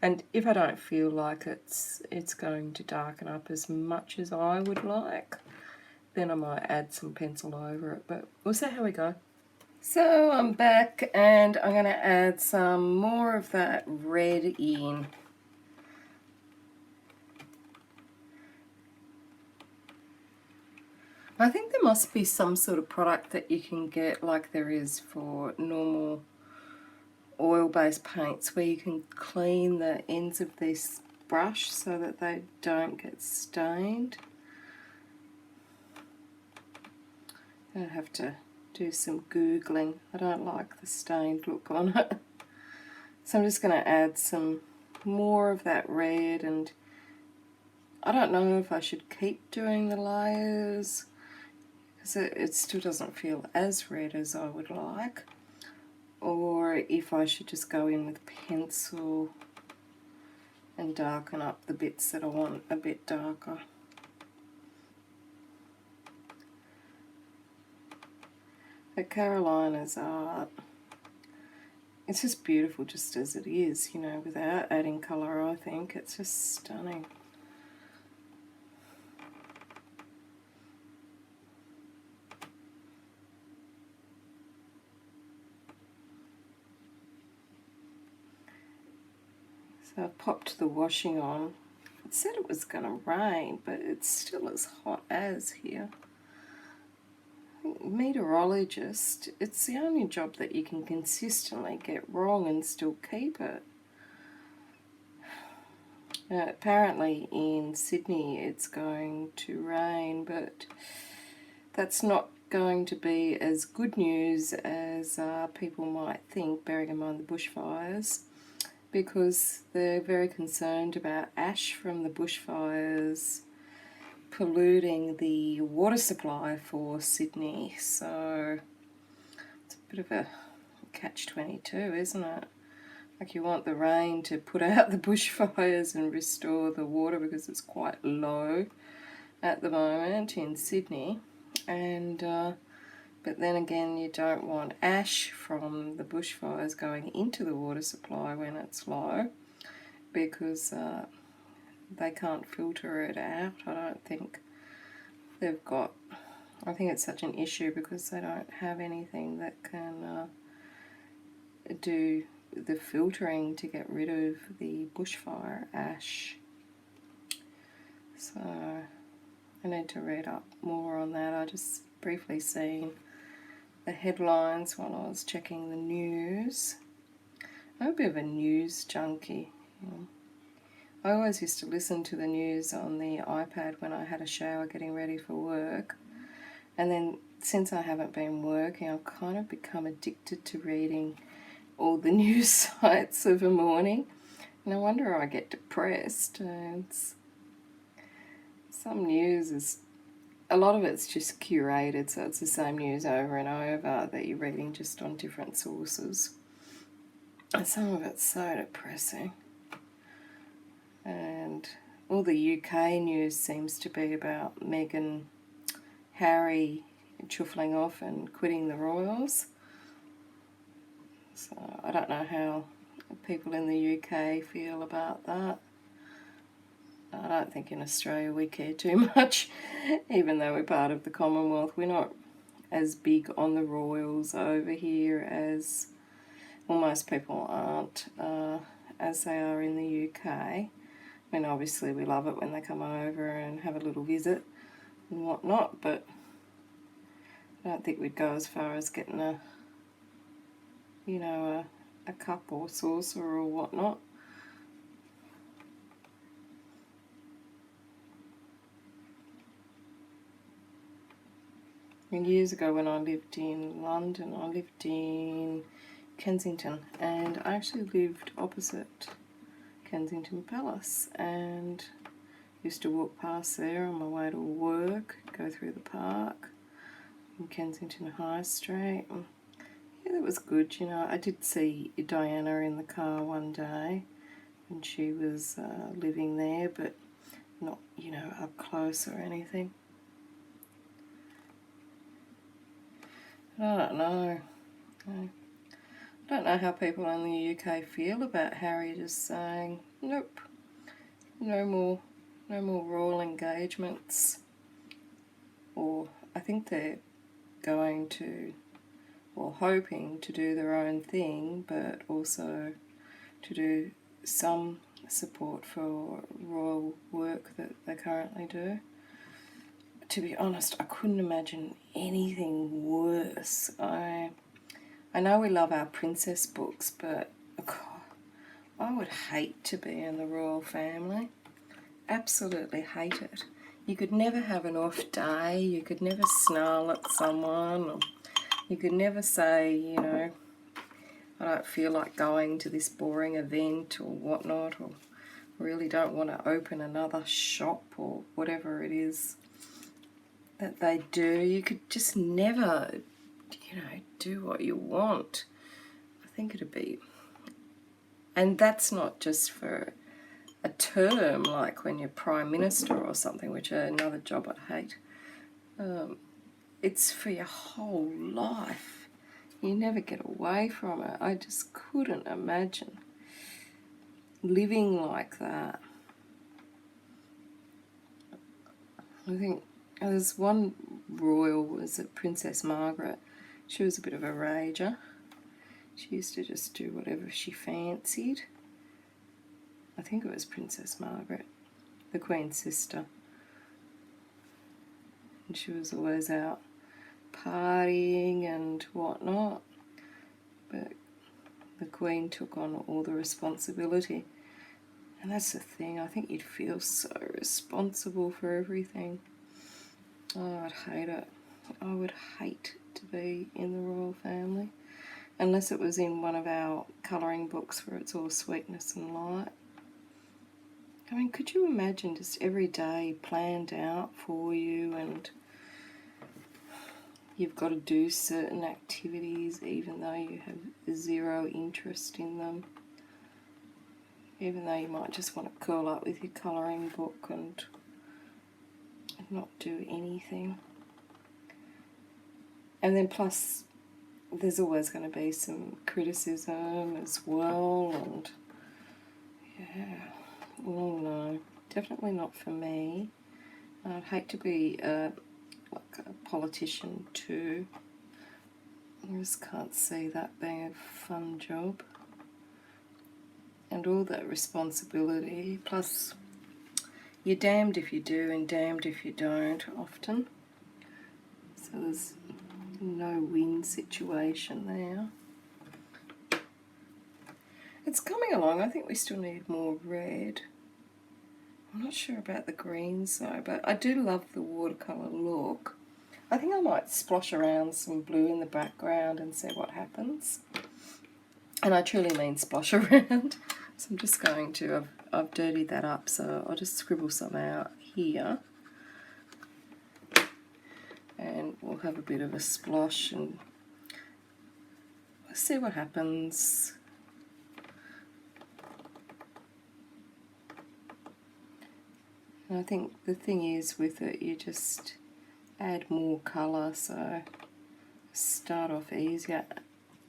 A: And if I don't feel like it's going to darken up as much as I would like, then I might add some pencil over it, but we'll see how we go. So I'm back, and I'm going to add some more of that red in. I think there must be some sort of product that you can get like there is for normal oil-based paints, where you can clean the ends of this brush so that they don't get stained. I have to do some Googling. I don't like the stained look on it. So I'm just going to add some more of that red, and I don't know if I should keep doing the layers because it still doesn't feel as red as I would like, or if I should just go in with pencil and darken up the bits that I want a bit darker. But Karolina's art, it's just beautiful just as it is, you know, without adding colour. I think it's just stunning. So I've popped the washing on. It said it was going to rain, but it's still as hot as here. I think meteorologist, it's the only job that you can consistently get wrong and still keep it. Apparently in Sydney it's going to rain, but that's not going to be as good news as people might think, bearing in mind the bushfires, because they're very concerned about ash from the bushfires polluting the water supply for Sydney. So it's a bit of a catch-22, isn't it? Like, you want the rain to put out the bushfires and restore the water because it's quite low at the moment in Sydney, and but then again you don't want ash from the bushfires going into the water supply when it's low, because they can't filter it out. I don't think they've got, I think it's such an issue because they don't have anything that can do the filtering to get rid of the bushfire ash. So I need to read up more on that. I just briefly seen the headlines while I was checking the news. I'm a bit of a news junkie. I always used to listen to the news on the iPad when I had a shower getting ready for work, and then since I haven't been working, I've kind of become addicted to reading all the news sites of a morning. No wonder I get depressed. Some news is, a lot of it's just curated, so it's the same news over and over that you're reading just on different sources. And some of it's so depressing. And all the UK news seems to be about Meghan, Harry chuffling off and quitting the Royals. So I don't know how people in the UK feel about that. I don't think in Australia we care too much, even though we're part of the Commonwealth. We're not as big on the royals over here as, well, most people aren't, as they are in the UK. I mean, obviously we love it when they come over and have a little visit and whatnot, but I don't think we'd go as far as getting a cup or saucer or whatnot. And years ago when I lived in London, I lived in Kensington, and I actually lived opposite Kensington Palace, and used to walk past there on my way to work, go through the park in Kensington High Street. And yeah, that was good. I did see Diana in the car one day when she was living there, but not, up close or anything. I don't know. I don't know how people in the UK feel about Harry just saying, nope, no more royal engagements. Or I think they're going to, or hoping to do their own thing, but also to do some support for royal work that they currently do. To be honest, I couldn't imagine anything worse. I know we love our princess books, but God, I would hate to be in the royal family. Absolutely hate it. You could never have an off day, you could never snarl at someone, or you could never say, I don't feel like going to this boring event or whatnot, or really don't want to open another shop or whatever it is that they do. You could just never, do what you want. I think it'd be, and that's not just for a term like when you're Prime Minister or something, which is another job I'd hate. It's for your whole life. You never get away from it. I just couldn't imagine living like that. I think there's one royal, was it Princess Margaret? She was a bit of a rager. She used to just do whatever she fancied. I think it was Princess Margaret, the Queen's sister. And she was always out partying and whatnot, but the Queen took on all the responsibility. And that's the thing, I think you'd feel so responsible for everything. Oh, I'd hate it. I would hate to be in the royal family, unless it was in one of our colouring books where it's all sweetness and light. I mean, could you imagine just every day planned out for you, and you've got to do certain activities even though you have zero interest in them? Even though you might just want to curl up with your colouring book and not do anything. And then plus, there's always going to be some criticism as well, and yeah, well, no, definitely not for me. I'd hate to be like a politician too. I just can't see that being a fun job. And all that responsibility, plus you're damned if you do and damned if you don't often. So there's no win situation there. It's coming along. I think we still need more red. I'm not sure about the greens though, but I do love the watercolour look. I think I might splosh around some blue in the background and see what happens. And I truly mean splosh around. So I'm just going to, I've dirtied that up, so I'll just scribble some out here. And we'll have a bit of a splosh and see what happens. And I think the thing is with it, you just add more colour, so start off easier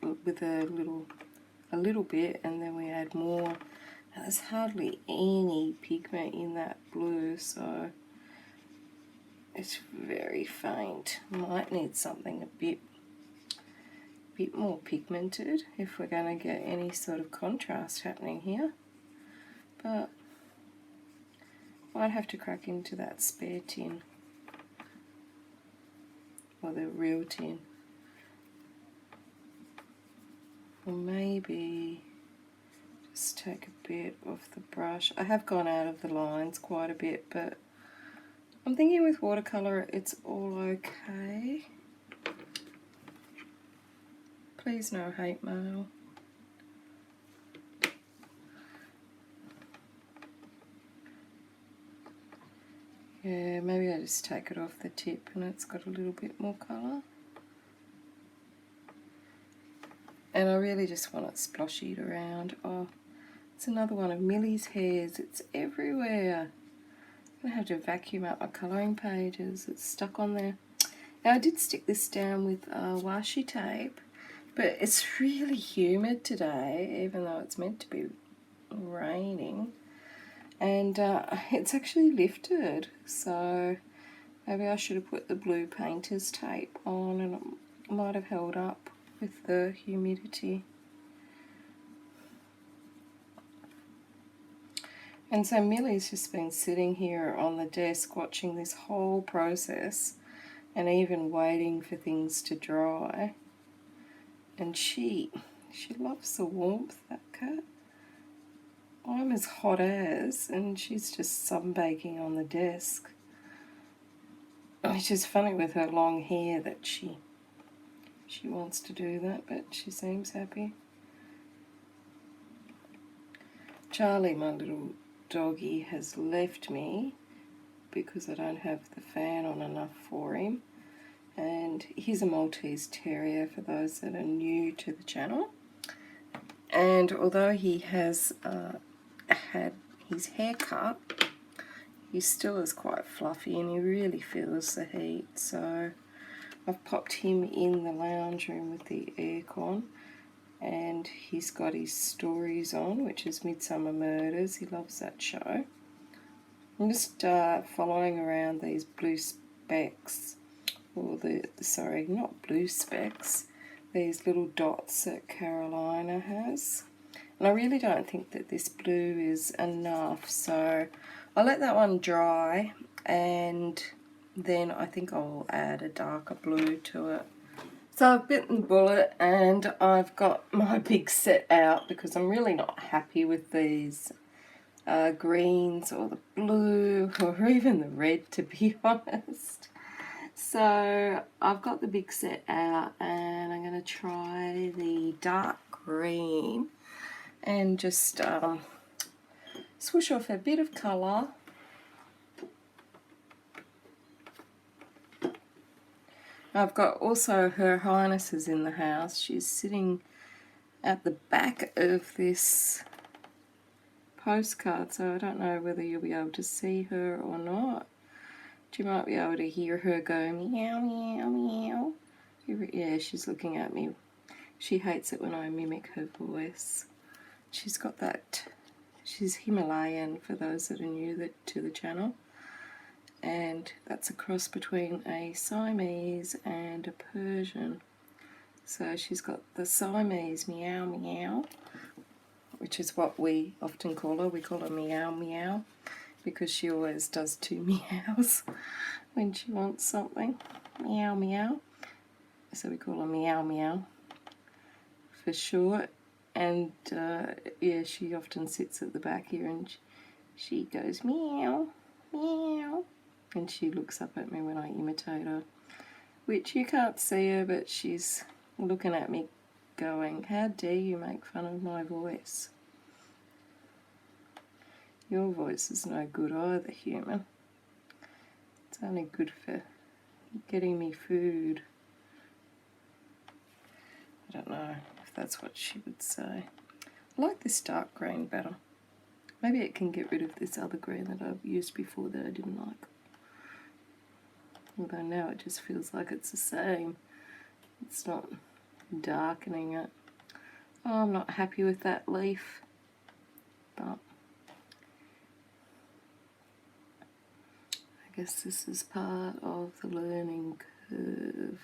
A: with a little bit, and then we add more. Now, there's hardly any pigment in that blue, so it's very faint. Might need something a bit more pigmented if we're going to get any sort of contrast happening here, but might have to crack into that spare tin, or the real tin. Or maybe just take a bit off the brush. I have gone out of the lines quite a bit, but I'm thinking with watercolour it's all okay. Please no hate mail. Yeah, maybe I just take it off the tip and it's got a little bit more colour. And I really just want it sploshied around. Oh, it's another one of Millie's hairs. It's everywhere. I'm going to have to vacuum out my colouring pages. It's stuck on there. Now, I did stick this down with washi tape, but it's really humid today, even though it's meant to be raining. And it's actually lifted, so maybe I should have put the blue painter's tape on, and it might have held up with the humidity. And so Millie's just been sitting here on the desk watching this whole process and even waiting for things to dry. And she loves the warmth, that cat. I'm as hot as, and she's just sunbaking on the desk. Which is funny with her long hair that she wants to do that, but she seems happy. Charlie, my little doggy, has left me because I don't have the fan on enough for him. And he's a Maltese Terrier for those that are new to the channel. And although he has had his hair cut, he still is quite fluffy and he really feels the heat. So I've popped him in the lounge room with the aircon, and he's got his stories on, which is Midsummer Murders. He loves that show. I'm just following around these blue specks, or sorry, not blue specks, these little dots that Karolina has. And I really don't think that this blue is enough, so I'll let that one dry, and then I think I'll add a darker blue to it. So I've bitten the bullet and I've got my big set out because I'm really not happy with these greens or the blue or even the red, to be honest. So I've got the big set out and I'm going to try the dark green and just swoosh off a bit of colour. I've got also Her Highness in the house. She's sitting at the back of this postcard, so I don't know whether you'll be able to see her or not. But you might be able to hear her go meow, meow, meow. Yeah, she's looking at me. She hates it when I mimic her voice. She's got that, she's Himalayan for those that are new to the channel. And that's a cross between a Siamese and a Persian. So she's got the Siamese meow meow, which is what we often call her. We call her meow meow because she always does 2 meows when she wants something. Meow meow. So we call her meow meow for short. And yeah, she often sits at the back here and she goes meow meow. And she looks up at me when I imitate her, which you can't see her, but she's looking at me going, how dare you make fun of my voice? Your voice is no good either, human. It's only good for getting me food. I don't know if that's what she would say. I like this dark green better. Maybe it can get rid of this other green that I've used before that I didn't like. Although now it just feels like it's the same. It's not darkening it. Oh, I'm not happy with that leaf. But I guess this is part of the learning curve.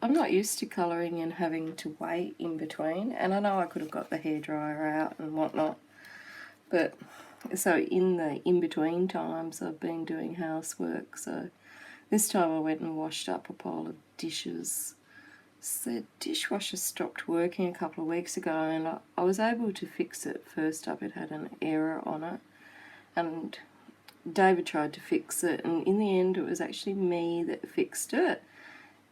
A: I'm not used to colouring and having to wait in between. And I know I could have got the hairdryer out and whatnot. But so in the in-between times I've been doing housework, so this time I went and washed up a pile of dishes. So the dishwasher stopped working a couple of weeks ago and I was able to fix it. First up, it had an error on it and David tried to fix it, and in the end it was actually me that fixed it.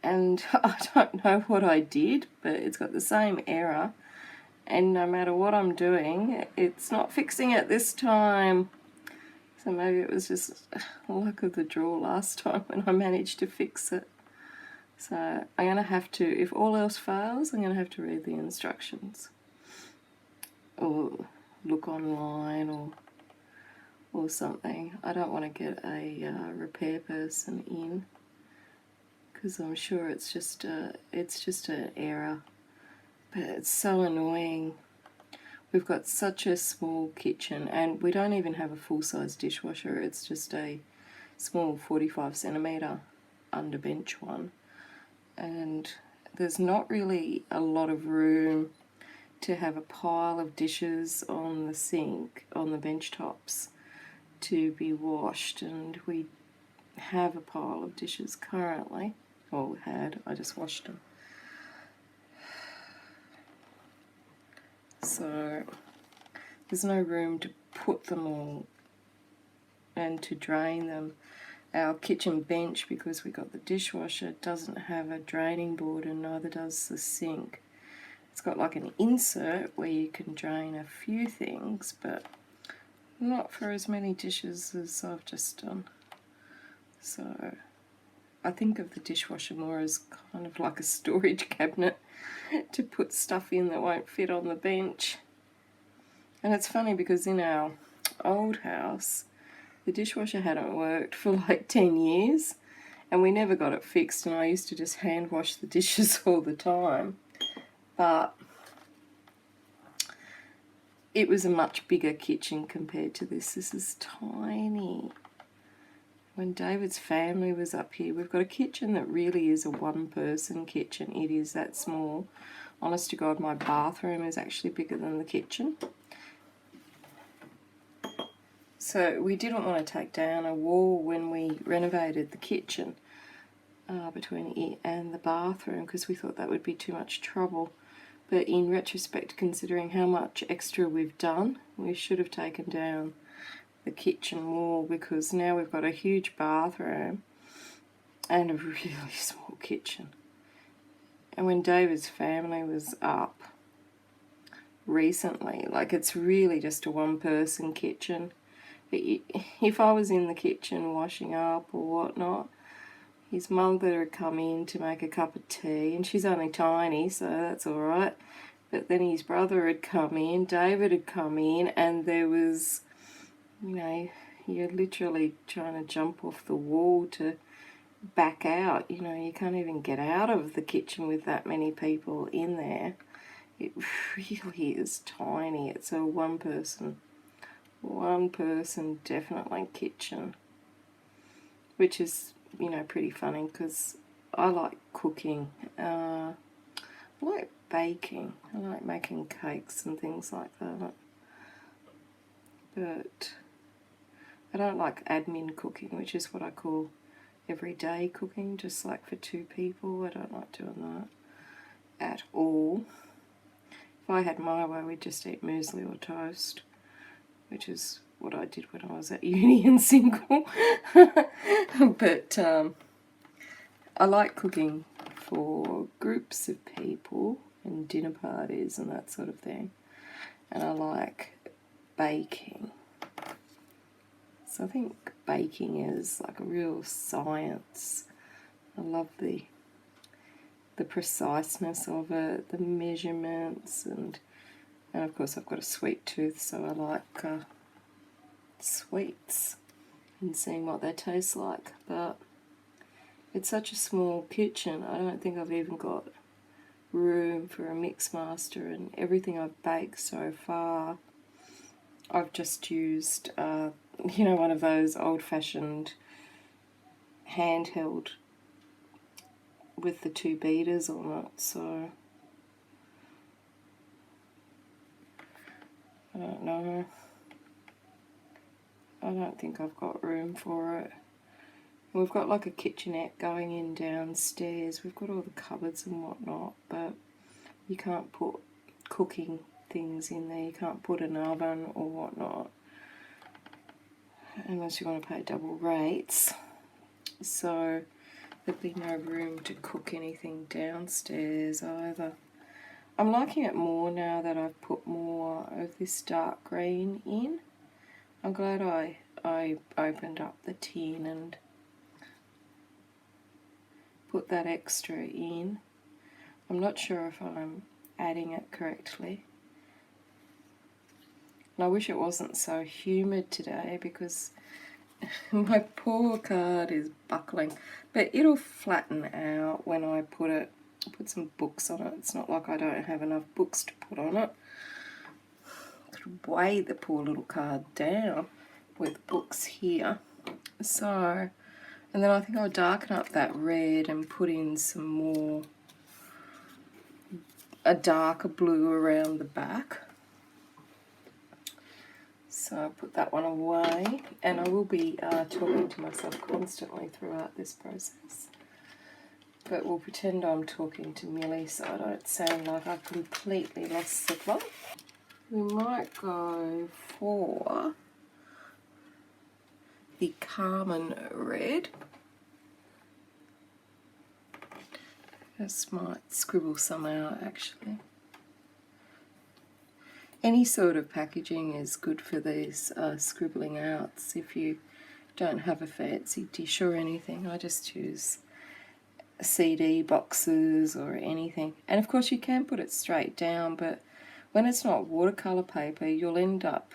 A: And I don't know what I did, but it's got the same error. And no matter what I'm doing, it's not fixing it this time. So maybe it was just luck of the draw last time when I managed to fix it. So I'm going to have to, if all else fails, I'm going to have to read the instructions. Or look online or something. I don't want to get a repair person in, because I'm sure it's just an error. But it's so annoying. We've got such a small kitchen and we don't even have a full-size dishwasher. It's just a small 45cm underbench one. And there's not really a lot of room to have a pile of dishes on the sink, on the bench tops, to be washed. And we have a pile of dishes currently. Well, we had. I just washed them. So there's no room to put them all and to drain them. Our kitchen bench, because we got the dishwasher, doesn't have a draining board and neither does the sink. It's got like an insert where you can drain a few things, but not for as many dishes as I've just done. So I think of the dishwasher more as kind of like a storage cabinet to put stuff in that won't fit on the bench. And it's funny because in our old house the dishwasher hadn't worked for like 10 years and we never got it fixed, and I used to just hand wash the dishes all the time. But it was a much bigger kitchen compared to this. This is tiny. when David's family was up here, we've got a kitchen that really is a one-person kitchen. It is that small. Honest to God, my bathroom is actually bigger than the kitchen. So we didn't want to take down a wall when we renovated the kitchen between it and the bathroom, because we thought that would be too much trouble. But in retrospect, considering how much extra we've done, we should have taken down the kitchen wall, because now we've got a huge bathroom and a really small kitchen. And when David's family was up recently, like, it's really just a one-person kitchen. But if I was in the kitchen washing up or whatnot, his mother had come in to make a cup of tea, and she's only tiny, so that's all right. But then his brother had come in, David had come in, and there was, you know, you're literally trying to jump off the wall to back out. You know, you can't even get out of the kitchen with that many people in there. It really is tiny. It's a one person definitely kitchen, which is, you know, pretty funny because I like cooking. I like baking. I like making cakes and things like that. But I don't like admin cooking, which is what I call everyday cooking, just like for two people. I don't like doing that at all. If I had my way, we'd just eat muesli or toast, which is what I did when I was at uni and single. But I like cooking for groups of people and dinner parties and that sort of thing. And I like baking. So I think baking is like a real science. I love the preciseness of it, the measurements, and of course I've got a sweet tooth, so I like sweets and seeing what they taste like. But it's such a small kitchen, I don't think I've even got room for a mix master, and everything I've baked so far I've just used you know, one of those old-fashioned handheld with the two beaters on it, so I don't know. I don't think I've got room for it. We've got like a kitchenette going in downstairs. We've got all the cupboards and whatnot, but you can't put cooking things in there. You can't put an oven or whatnot unless you want to pay double rates. So there'd be no room to cook anything downstairs either. I'm liking it more now that I've put more of this dark green in. I'm glad I opened up the tin and put that extra in. I'm not sure if I'm adding it correctly. And I wish it wasn't so humid today because my poor card is buckling. But it'll flatten out when I put some books on it. It's not like I don't have enough books to put on it. It'll weigh the poor little card down with books here. So, and then I think I'll darken up that red and put in some more, a darker blue around the back. So I'll put that one away, and I will be talking to myself constantly throughout this process. But we'll pretend I'm talking to Millie so I don't sound like I've completely lost the plot. We might go for the Carmen red. Just might scribble some out actually. Any sort of packaging is good for these scribbling outs. If you don't have a fancy dish or anything, I just use CD boxes or anything. And of course you can put it straight down, but when it's not watercolour paper, you'll end up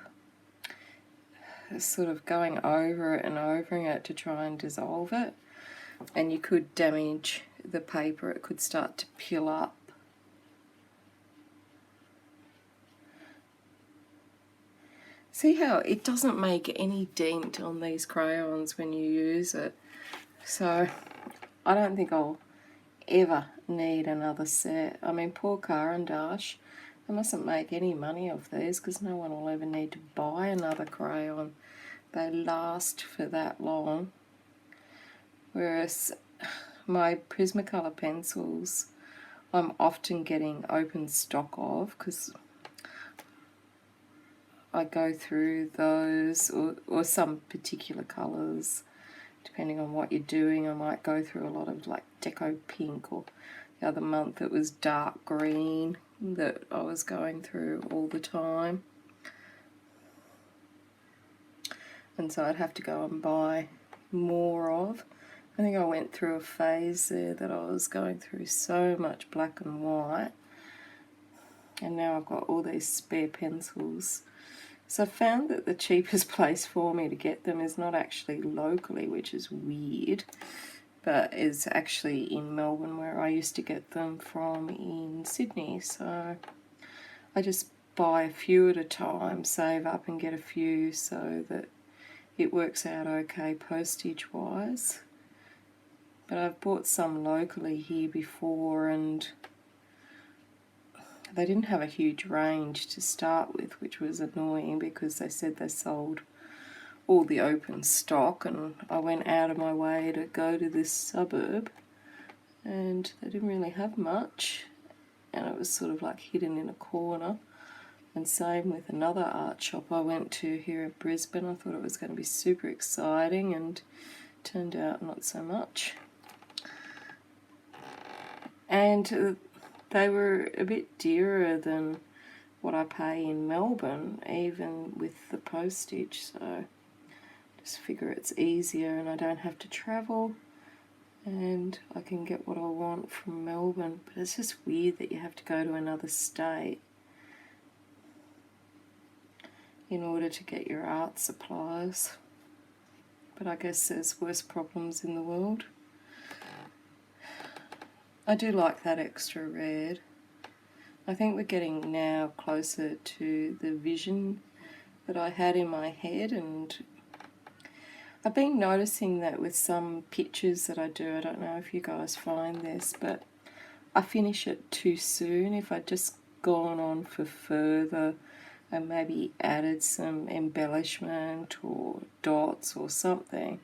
A: sort of going over it and overing it to try and dissolve it, and you could damage the paper. It could start to peel up. See how it doesn't make any dent on these crayons when you use it. So I don't think I'll ever need another set. I mean, poor Caran, I mustn't make any money off these because no one will ever need to buy another crayon. They last for that long. Whereas my Prismacolor pencils, I'm often getting open stock of because I go through those or some particular colours. Depending on what you're doing, I might go through a lot of like deco pink, or the other month it was dark green that I was going through all the time. And so I'd have to go and buy more of. I think I went through a phase there that I was going through so much black and white, and now I've got all these spare pencils. So I found that the cheapest place for me to get them is not actually locally, which is weird, but is actually in Melbourne, where I used to get them from in Sydney. So I just buy a few at a time, save up and get a few so that it works out okay postage wise. But I've bought some locally here before, and they didn't have a huge range to start with, which was annoying because they said they sold all the open stock, and I went out of my way to go to this suburb and they didn't really have much, and it was sort of like hidden in a corner. And same with another art shop I went to here in Brisbane. I thought it was going to be super exciting, and turned out not so much. And they were a bit dearer than what I pay in Melbourne, even with the postage, so just figure it's easier and I don't have to travel and I can get what I want from Melbourne. But it's just weird that you have to go to another state in order to get your art supplies. But I guess there's worse problems in the world. I do like that extra red. I think we're getting now closer to the vision that I had in my head, and I've been noticing that with some pictures that I do, I don't know if you guys find this, but I finish it too soon. If I'd just gone on for further and maybe added some embellishment or dots or something,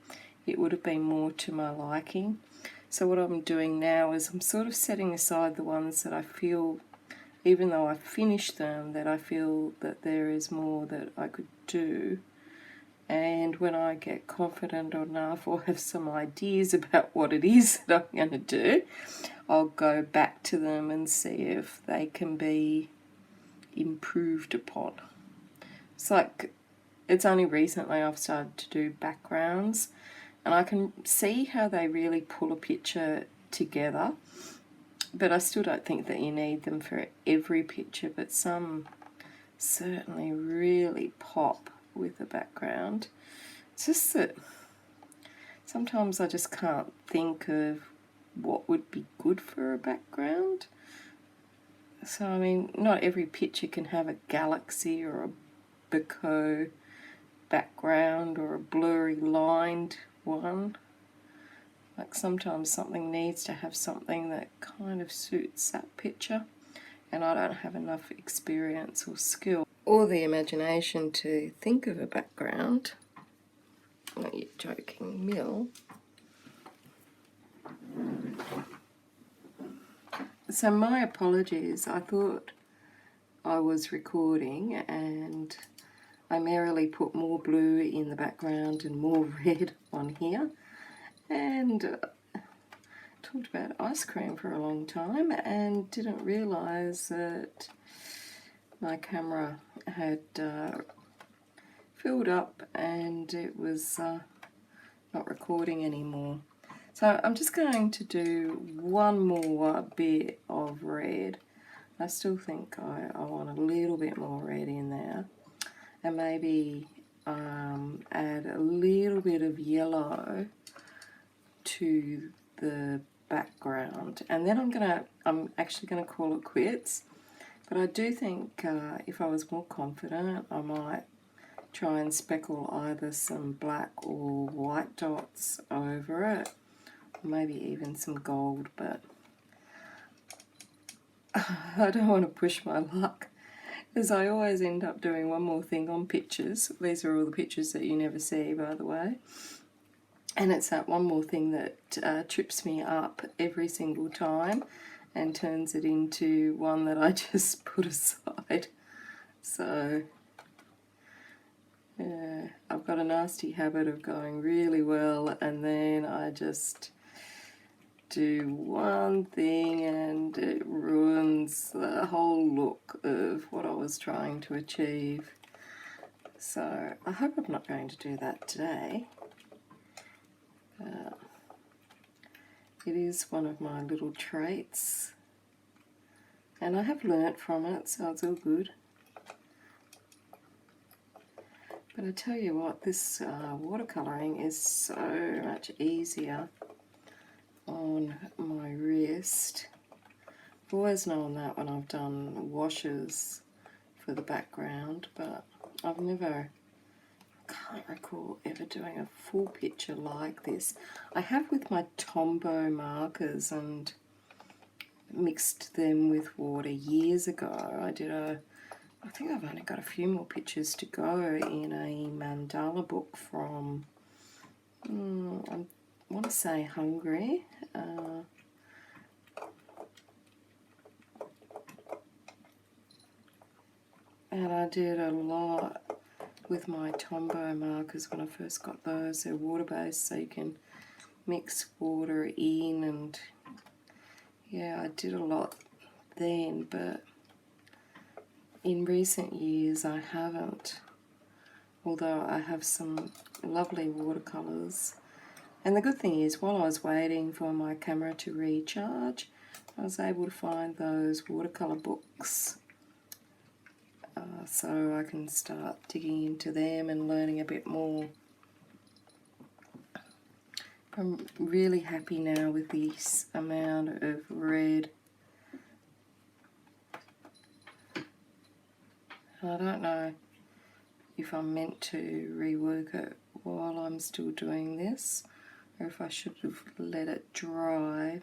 A: it would have been more to my liking. So what I'm doing now is I'm sort of setting aside the ones that I feel, even though I've finished them, that I feel that there is more that I could do. And when I get confident enough or have some ideas about what it is that I'm going to do, I'll go back to them and see if they can be improved upon. It's like, it's only recently I've started to do backgrounds, and I can see how they really pull a picture together, but I still don't think that you need them for every picture, but some certainly really pop with the background. It's just that sometimes I just can't think of what would be good for a background. So I mean, not every picture can have a galaxy or a bokeh background or a blurry lined one. Like sometimes something needs to have something that kind of suits that picture, and I don't have enough experience or skill or the imagination to think of a background. Not you joking, Mill. So my apologies, I thought I was recording and I merrily put more blue in the background and more red on here, and talked about ice cream for a long time and didn't realise that my camera had filled up and it was not recording anymore. So I'm just going to do one more bit of red. I still think I want a little bit more red in there, and maybe add a little bit of yellow to the background, and then I'm actually gonna call it quits. But I do think if I was more confident, I might try and speckle either some black or white dots over it, or maybe even some gold, but I don't want to push my luck, because I always end up doing one more thing on pictures. These are all the pictures that you never see, by the way. And it's that one more thing that trips me up every single time and turns it into one that I just put aside. So I've got a nasty habit of going really well, and then I just do one thing and it ruins the whole look of what I was trying to achieve. So I hope I'm not going to do that today. It is one of my little traits, and I have learnt from it, so it's all good. But I tell you what, this watercolouring is so much easier on my wrist. I've always known that when I've done washes for the background, but I've never, can't recall ever doing a full picture like this. I have with my Tombow markers and mixed them with water years ago. I think I've only got a few more pictures to go in a mandala book from, I want to say Hungary. And I did a lot with my Tombow markers when I first got those. They're water-based, so you can mix water in, and yeah, I did a lot then, but in recent years I haven't, although I have some lovely watercolours. And the good thing is, while I was waiting for my camera to recharge, I was able to find those watercolour books, so I can start digging into them and learning a bit more. I'm really happy now with this amount of red. I don't know if I'm meant to rework it while I'm still doing this, or if I should have let it dry.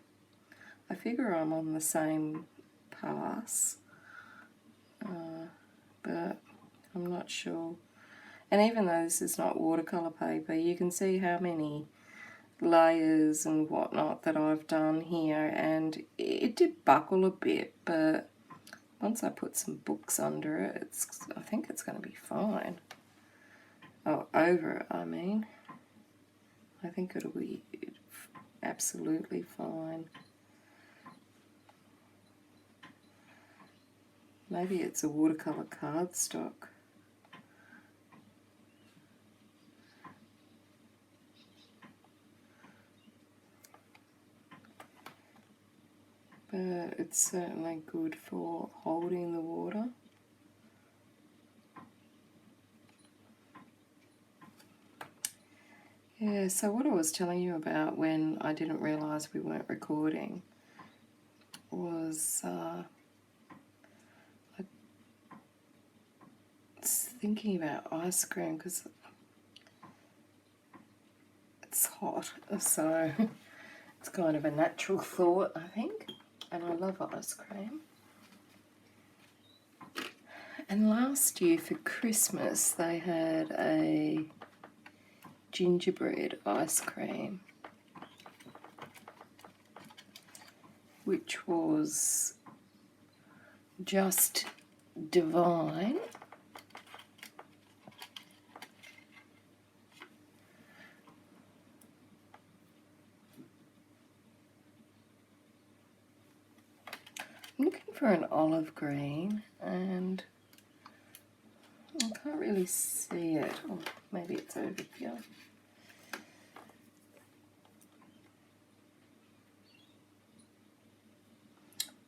A: I figure I'm on the same pass, but I'm not sure. And even though this is not watercolour paper, you can see how many layers and whatnot that I've done here, and it did buckle a bit, but once I put some books under it, I think it's going to be fine. Oh, over it, I mean. I think it'll be absolutely fine. Maybe it's a watercolour cardstock. But it's certainly good for holding the water. Yeah, so what I was telling you about when I didn't realise we weren't recording was I was thinking about ice cream because it's hot, so it's kind of a natural thought, I think, and I love ice cream. And last year for Christmas they had a gingerbread ice cream, which was just divine. I'm looking for an olive green and I can't really see it. Oh, maybe it's over here.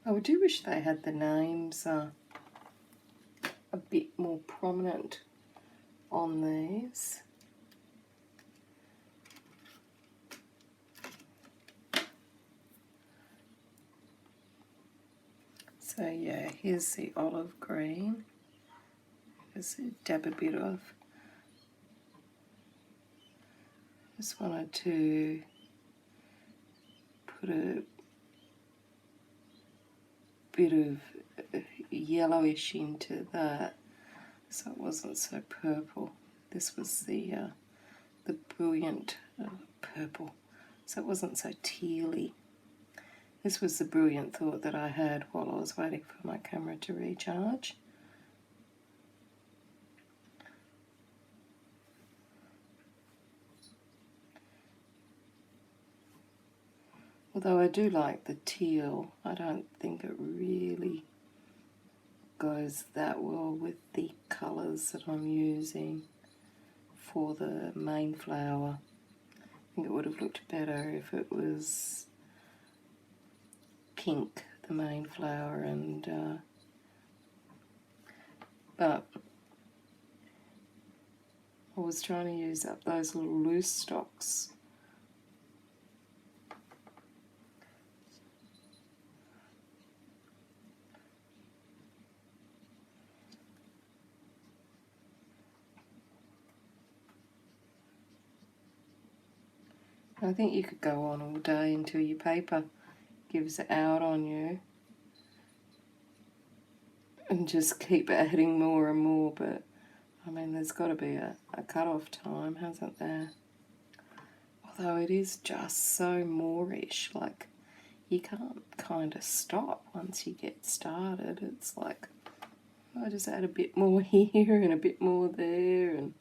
A: I do wish they had the names a bit more prominent on these. So yeah, here's the olive green. Just dab a bit of Just wanted to put a bit of yellowish into that so it wasn't so purple. This was the brilliant purple, so it wasn't so tealy. This was the brilliant thought that I had while I was waiting for my camera to recharge. Although I do like the teal, I don't think it really goes that well with the colours that I'm using for the main flower. I think it would have looked better if it was pink, the main flower, and but I was trying to use up those little loose stalks. I think you could go on all day until your paper gives out on you and just keep adding more and more, but I mean there's got to be a cut-off time, hasn't there? Although it is just so moorish, like you can't kind of stop once you get started. It's like I just add a bit more here and a bit more there and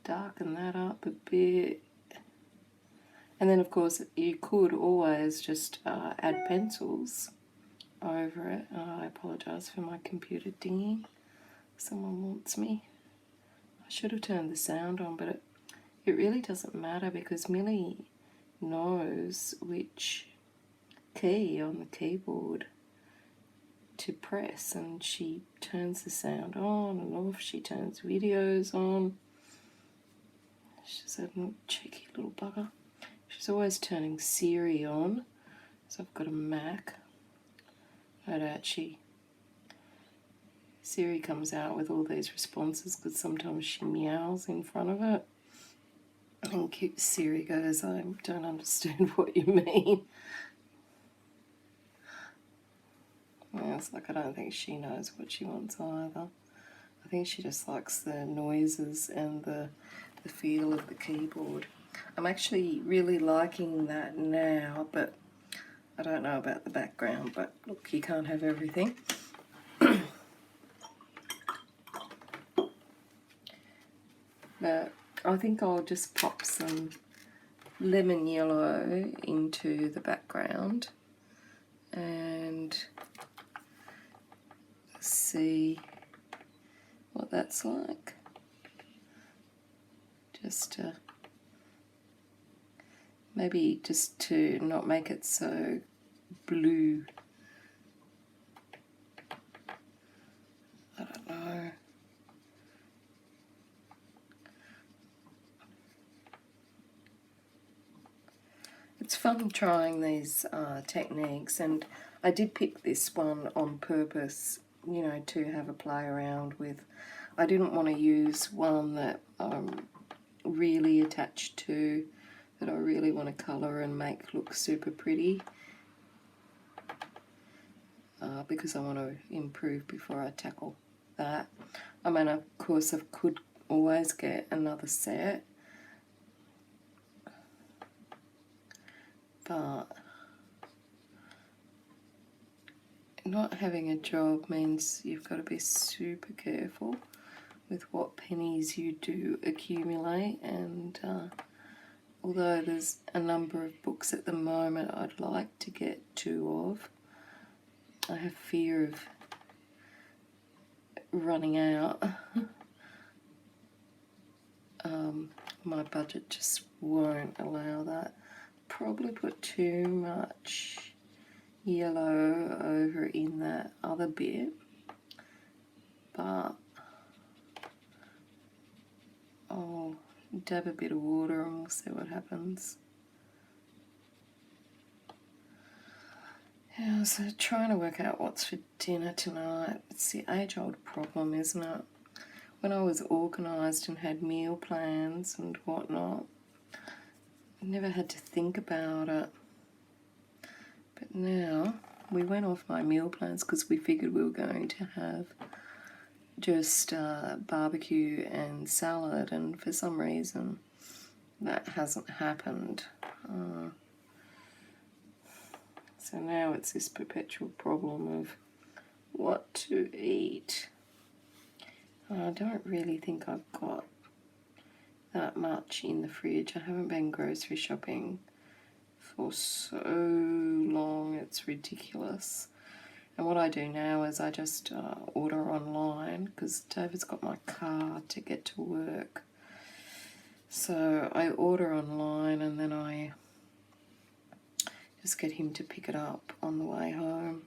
A: darken that up a bit. And then of course you could always just add pencils over it. I apologise for my computer dinging. Someone wants me. I should have turned the sound on, but it really doesn't matter because Millie knows which key on the keyboard to press, and she turns the sound on and off. She turns videos on. She's a cheeky little bugger. She's always turning Siri on. So I've got a Mac. But actually, Siri comes out with all these responses because sometimes she meows in front of it. And Siri goes, I don't understand what you mean. Yeah, it's like I don't think she knows what she wants either. I think she just likes the noises and the feel of the keyboard. I'm actually really liking that now, but I don't know about the background. But look, you can't have everything. But I think I'll just pop some lemon yellow into the background and see what that's like. Just maybe just to not make it so blue. I don't know. It's fun trying these techniques, and I did pick this one on purpose, you know, to have a play around with. I didn't want to use one that I'm really attached to, that I really want to colour and make look super pretty, because I want to improve before I tackle that. I mean, of course, I could always get another set, but not having a job means you've got to be super careful with what pennies you do accumulate, and although there's a number of books at the moment I'd like to get 2 of, I have fear of running out. My budget just won't allow that. Probably put too much yellow over in that other bit, but I'll dab a bit of water and we'll see what happens. Yeah, so trying to work out what's for dinner tonight. It's the age-old problem, isn't it? when I was organised and had meal plans and whatnot, I never had to think about it. But now we went off my meal plans because we figured we were going to have just barbecue and salad, and for some reason that hasn't happened. So now it's this perpetual problem of what to eat. I don't really think I've got that much in the fridge. I haven't been grocery shopping for so long, it's ridiculous. And what I do now is I just order online because David's got my car to get to work. So I order online and then I just get him to pick it up on the way home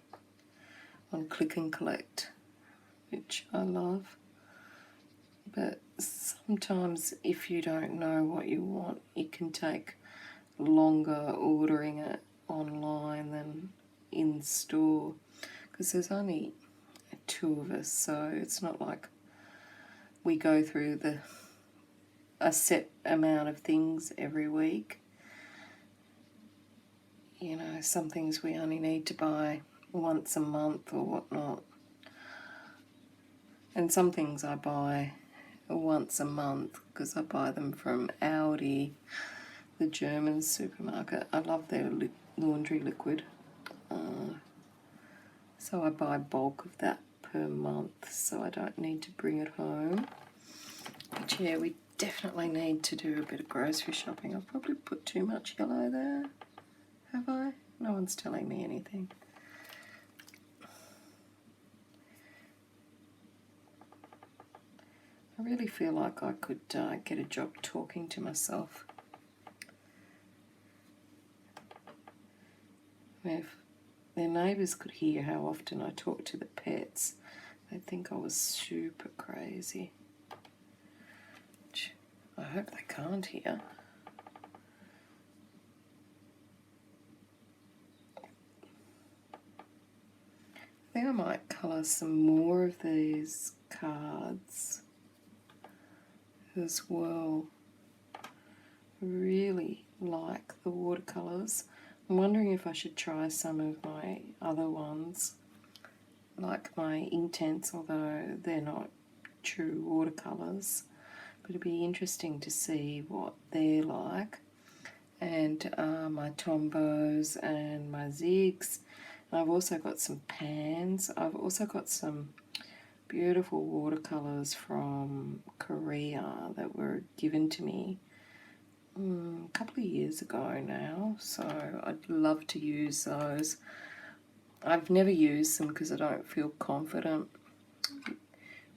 A: on click and collect, which I love. But sometimes if you don't know what you want, it can take longer ordering it online than in store, because there's only 2 of us, so it's not like we go through a set amount of things every week. You know, some things we only need to buy once a month or whatnot, and some things I buy once a month because I buy them from Aldi, the German supermarket. I love their laundry liquid, so I buy bulk of that per month, so I don't need to bring it home. But yeah, we definitely need to do a bit of grocery shopping. I've probably put too much yellow there, have I? No one's telling me anything. I really feel like I could get a job talking to myself. If their neighbours could hear how often I talk to the pets, they'd think I was super crazy. Which I hope they can't hear. I think I might colour some more of these cards as well. I really like the watercolours. I'm wondering if I should try some of my other ones, like my Inktense, although they're not true watercolours. But it'd be interesting to see what they're like. And my Tombos and my Zigs. And I've also got some pans. I've also got some beautiful watercolours from Korea that were given to me a couple of years ago now, so I'd love to use those. I've never used them because I don't feel confident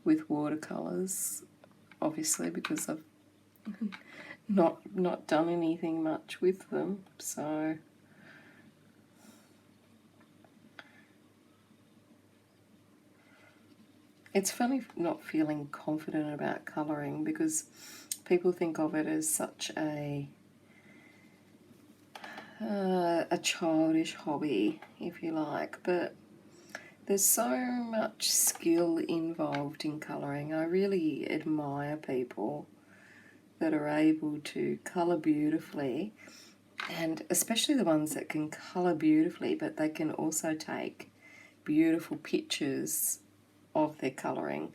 A: with watercolours, obviously, because I've not done anything much with them, so it's funny not feeling confident about colouring, because people think of it as such a childish hobby, if you like, but there's so much skill involved in colouring. I really admire people that are able to colour beautifully, and especially the ones that can colour beautifully, but they can also take beautiful pictures of their colouring,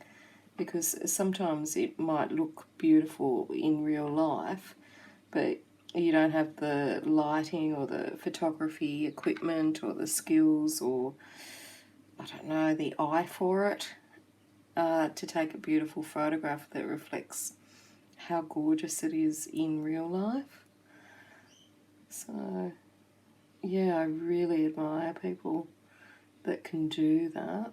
A: because sometimes it might look beautiful in real life, but you don't have the lighting or the photography equipment or the skills or, I don't know, the eye for it to take a beautiful photograph that reflects how gorgeous it is in real life. So, yeah, I really admire people that can do that.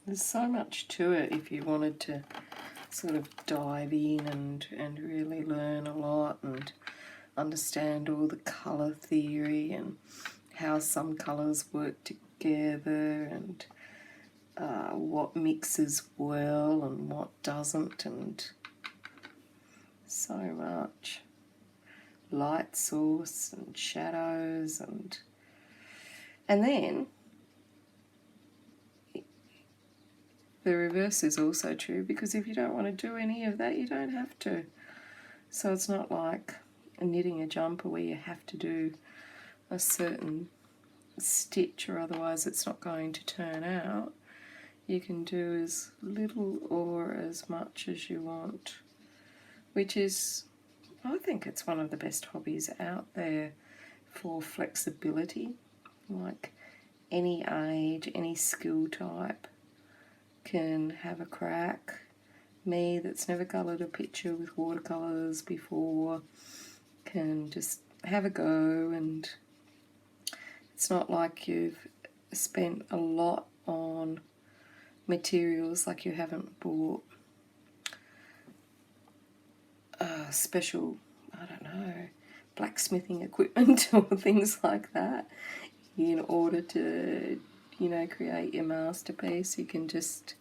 A: There's so much to it if you wanted to sort of dive in and really learn a lot and understand all the colour theory and how some colours work together and what mixes well and what doesn't, and so much. Light source and shadows, and then the reverse is also true, because if you don't want to do any of that, you don't have to. So it's not like knitting a jumper where you have to do a certain stitch or otherwise it's not going to turn out. You can do as little or as much as you want, which is, I think it's one of the best hobbies out there for flexibility. Like any age, any skill type can have a crack. Me, that's never coloured a picture with watercolours before, can just have a go, and it's not like you've spent a lot on materials, like you haven't bought special, I don't know, blacksmithing equipment or things like that in order to, you know, create your masterpiece. You can just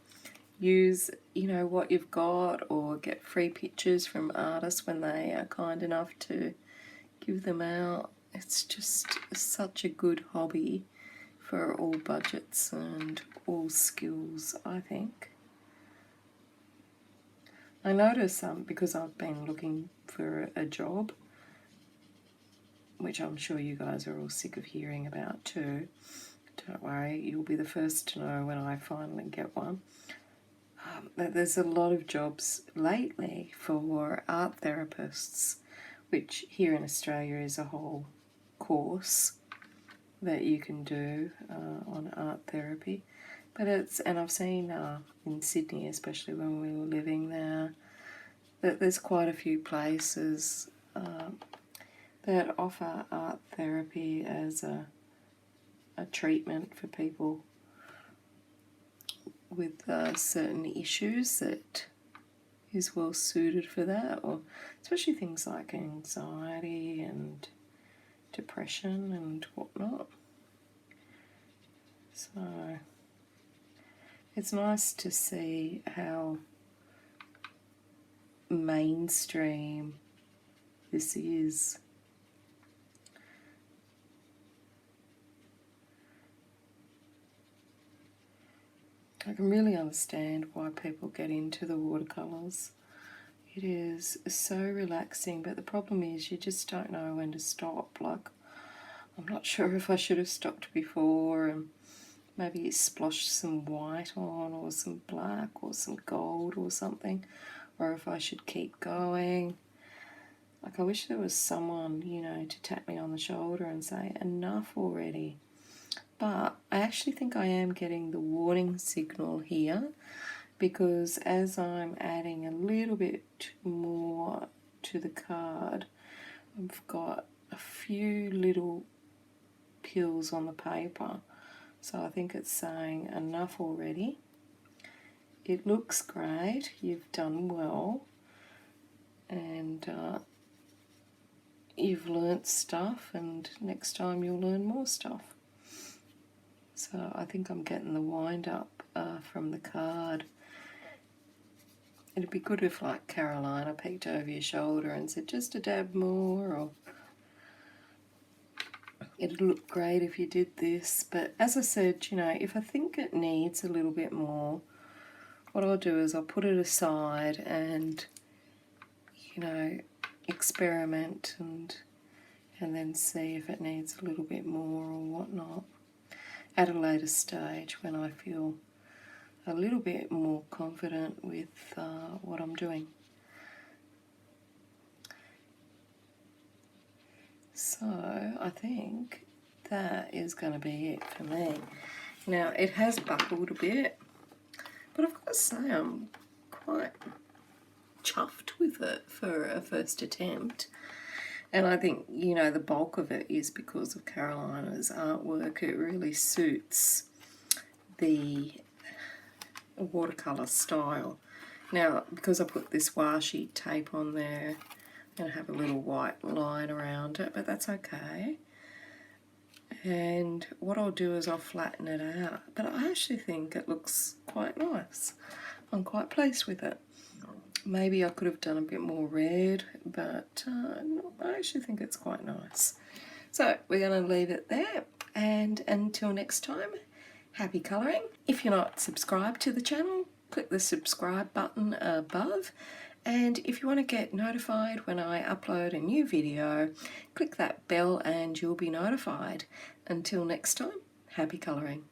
A: use, you know, what you've got, or get free pictures from artists when they are kind enough to give them out. It's just such a good hobby for all budgets and all skills, I think. I notice, because I've been looking for a job, which I'm sure you guys are all sick of hearing about too. Don't worry, you'll be the first to know when I finally get one. There's a lot of jobs lately for art therapists, which here in Australia is a whole course that you can do on art therapy. But and I've seen in Sydney, especially when we were living there, that there's quite a few places that offer art therapy as a treatment for people with certain issues that is well suited for that, or especially things like anxiety and depression and whatnot. So it's nice to see how mainstream this is. I can really understand why people get into the watercolours. It is so relaxing, but the problem is you just don't know when to stop. Like, I'm not sure if I should have stopped before and maybe sploshed some white on, or some black, or some gold or something, or if I should keep going. Like, I wish there was someone, you know, to tap me on the shoulder and say, enough already. But I actually think I am getting the warning signal here, because as I'm adding a little bit more to the card, I've got a few little pills on the paper. So I think it's saying enough already. It looks great, you've done well, and you've learnt stuff, and next time you'll learn more stuff. So I think I'm getting the wind up from the card. It'd be good if, like, Karolina peeked over your shoulder and said just a dab more, or it'd look great if you did this. But as I said, you know, if I think it needs a little bit more, what I'll do is I'll put it aside and, you know, experiment and then see if it needs a little bit more or whatnot at a later stage, when I feel a little bit more confident with what I'm doing. So I think that is going to be it for me. Now, it has buckled a bit, but I've got to say I'm quite chuffed with it for a first attempt. And I think, you know, the bulk of it is because of Karolina's artwork. It really suits the watercolour style. Now, because I put this washi tape on there, I'm going to have a little white line around it, but that's okay. And what I'll do is I'll flatten it out. But I actually think it looks quite nice. I'm quite pleased with it. Maybe I could have done a bit more red, but I actually think it's quite nice. So we're going to leave it there, and until next time, happy colouring. If you're not subscribed to the channel, click the subscribe button above, and if you want to get notified when I upload a new video, click that bell and you'll be notified. Until next time, happy colouring.